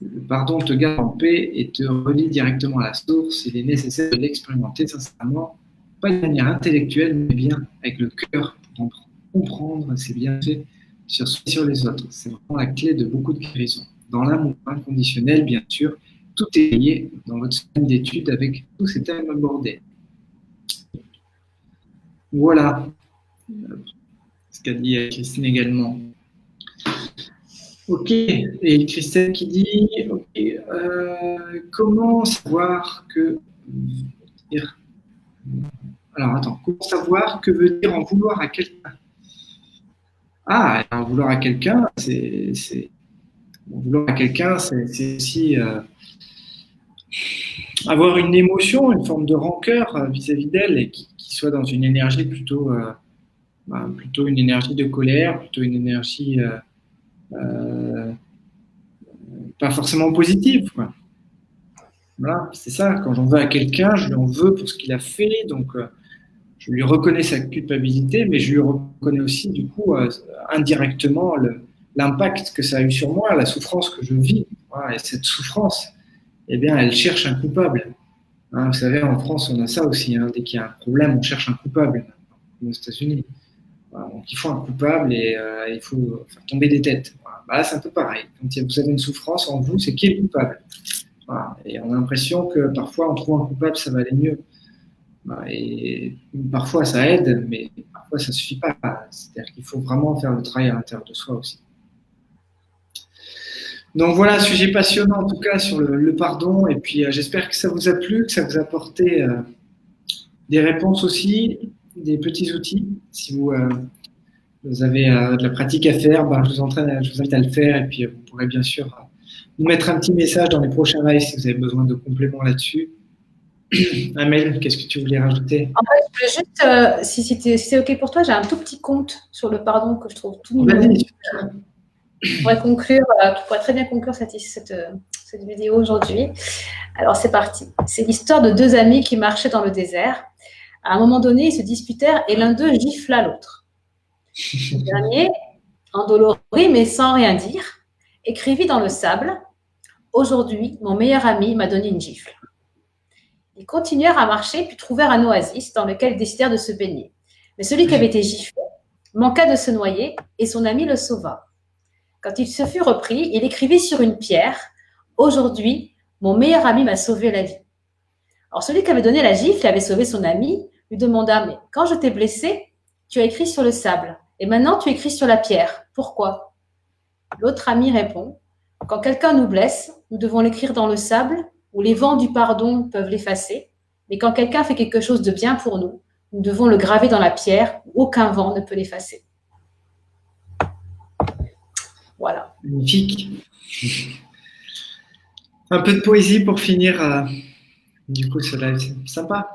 Le pardon te garde en paix et te relie directement à la source. Il est nécessaire de l'expérimenter sincèrement, pas de manière intellectuelle, mais bien avec le cœur pour comprendre ses bienfaits sur les autres. C'est vraiment la clé de beaucoup de guérisons. Dans l'amour inconditionnel, bien sûr, tout est lié dans votre semaine d'études avec tous ces thèmes abordés. Voilà ce qu'a dit Christine également. Ok, et Christelle qui dit, comment savoir que comment savoir que veut dire en vouloir à quelqu'un? Ah, en vouloir à quelqu'un, c'est aussi avoir une émotion, une forme de rancœur vis-à-vis d'elle et qui soit dans une énergie plutôt une énergie de colère, plutôt une énergie pas forcément positive, quoi. Voilà, c'est ça. Quand j'en veux à quelqu'un, je lui en veux pour ce qu'il a fait, donc je lui reconnais sa culpabilité, mais je lui reconnais aussi, du coup, indirectement, l'impact que ça a eu sur moi, la souffrance que je vis. Voilà, et cette souffrance, eh bien, elle cherche un coupable. Hein, vous savez, en France, on a ça aussi. Hein, dès qu'il y a un problème, on cherche un coupable. Aux États-Unis. Voilà, donc, il faut un coupable et il faut faire tomber des têtes. Voilà. Bah, là, c'est un peu pareil. Quand vous avez une souffrance en vous, c'est qui est le coupable. Voilà. Et on a l'impression que parfois, en trouvant un coupable, ça va aller mieux. Voilà. Et parfois, ça aide, mais parfois, ça ne suffit pas. C'est-à-dire qu'il faut vraiment faire le travail à l'intérieur de soi aussi. Donc voilà, sujet passionnant en tout cas sur le pardon. Et puis, j'espère que ça vous a plu, que ça vous a apporté des réponses aussi, des petits outils. Si vous avez de la pratique à faire, je vous invite à le faire. Et puis, vous pourrez bien sûr nous mettre un petit message dans les prochains lives si vous avez besoin de compléments là-dessus. Amel, qu'est-ce que tu voulais rajouter? En fait, je voulais juste, si c'est OK pour toi, j'ai un tout petit conte sur le pardon que je trouve tout mignon. Tu pourrais très bien conclure cette vidéo aujourd'hui. Alors, c'est parti. C'est l'histoire de deux amis qui marchaient dans le désert. À un moment donné, ils se disputèrent et l'un d'eux gifla l'autre. Le dernier, endolori mais sans rien dire, écrivit dans le sable « Aujourd'hui, mon meilleur ami m'a donné une gifle ». Ils continuèrent à marcher puis trouvèrent un oasis dans lequel ils décidèrent de se baigner. Mais celui qui avait été giflé manqua de se noyer et son ami le sauva. Quand il se fut repris, il écrivit sur une pierre « Aujourd'hui, mon meilleur ami m'a sauvé la vie ». Alors celui qui avait donné la gifle et avait sauvé son ami lui demanda « Mais quand je t'ai blessé, tu as écrit sur le sable et maintenant tu écris sur la pierre. Pourquoi ?» L'autre ami répond « Quand quelqu'un nous blesse, nous devons l'écrire dans le sable où les vents du pardon peuvent l'effacer. Mais quand quelqu'un fait quelque chose de bien pour nous, nous devons le graver dans la pierre où aucun vent ne peut l'effacer. » Voilà. Magnifique. Un peu de poésie pour finir. Du coup, ce live, c'est sympa.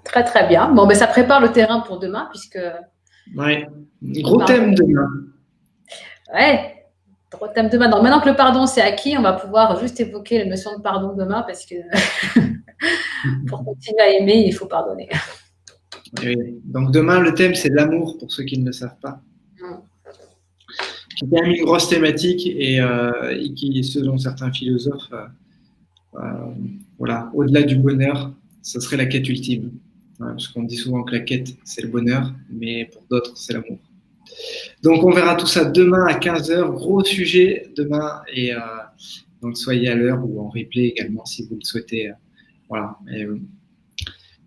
Très, très bien. Bon, ça prépare le terrain pour demain, puisque... Ouais. Gros thème demain. Ouais. Gros thème demain. Donc, maintenant que le pardon, c'est acquis, on va pouvoir juste évoquer la notion de pardon demain, parce que pour continuer à aimer, il faut pardonner. Oui. Donc demain, le thème, c'est l'amour, pour ceux qui ne le savent pas. Mm. C'est quand même une grosse thématique et qui, selon certains philosophes, voilà, au-delà du bonheur, ce serait la quête ultime. Ouais, parce qu'on dit souvent que la quête, c'est le bonheur, mais pour d'autres, c'est l'amour. Donc on verra tout ça demain à 15 heures. Gros sujet demain et donc soyez à l'heure ou en replay également si vous le souhaitez. Voilà. Et,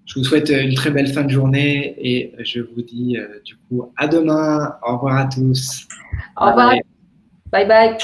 je vous souhaite une très belle fin de journée et je vous dis du coup à demain. Au revoir à tous. Au revoir. Bye. Bye bye.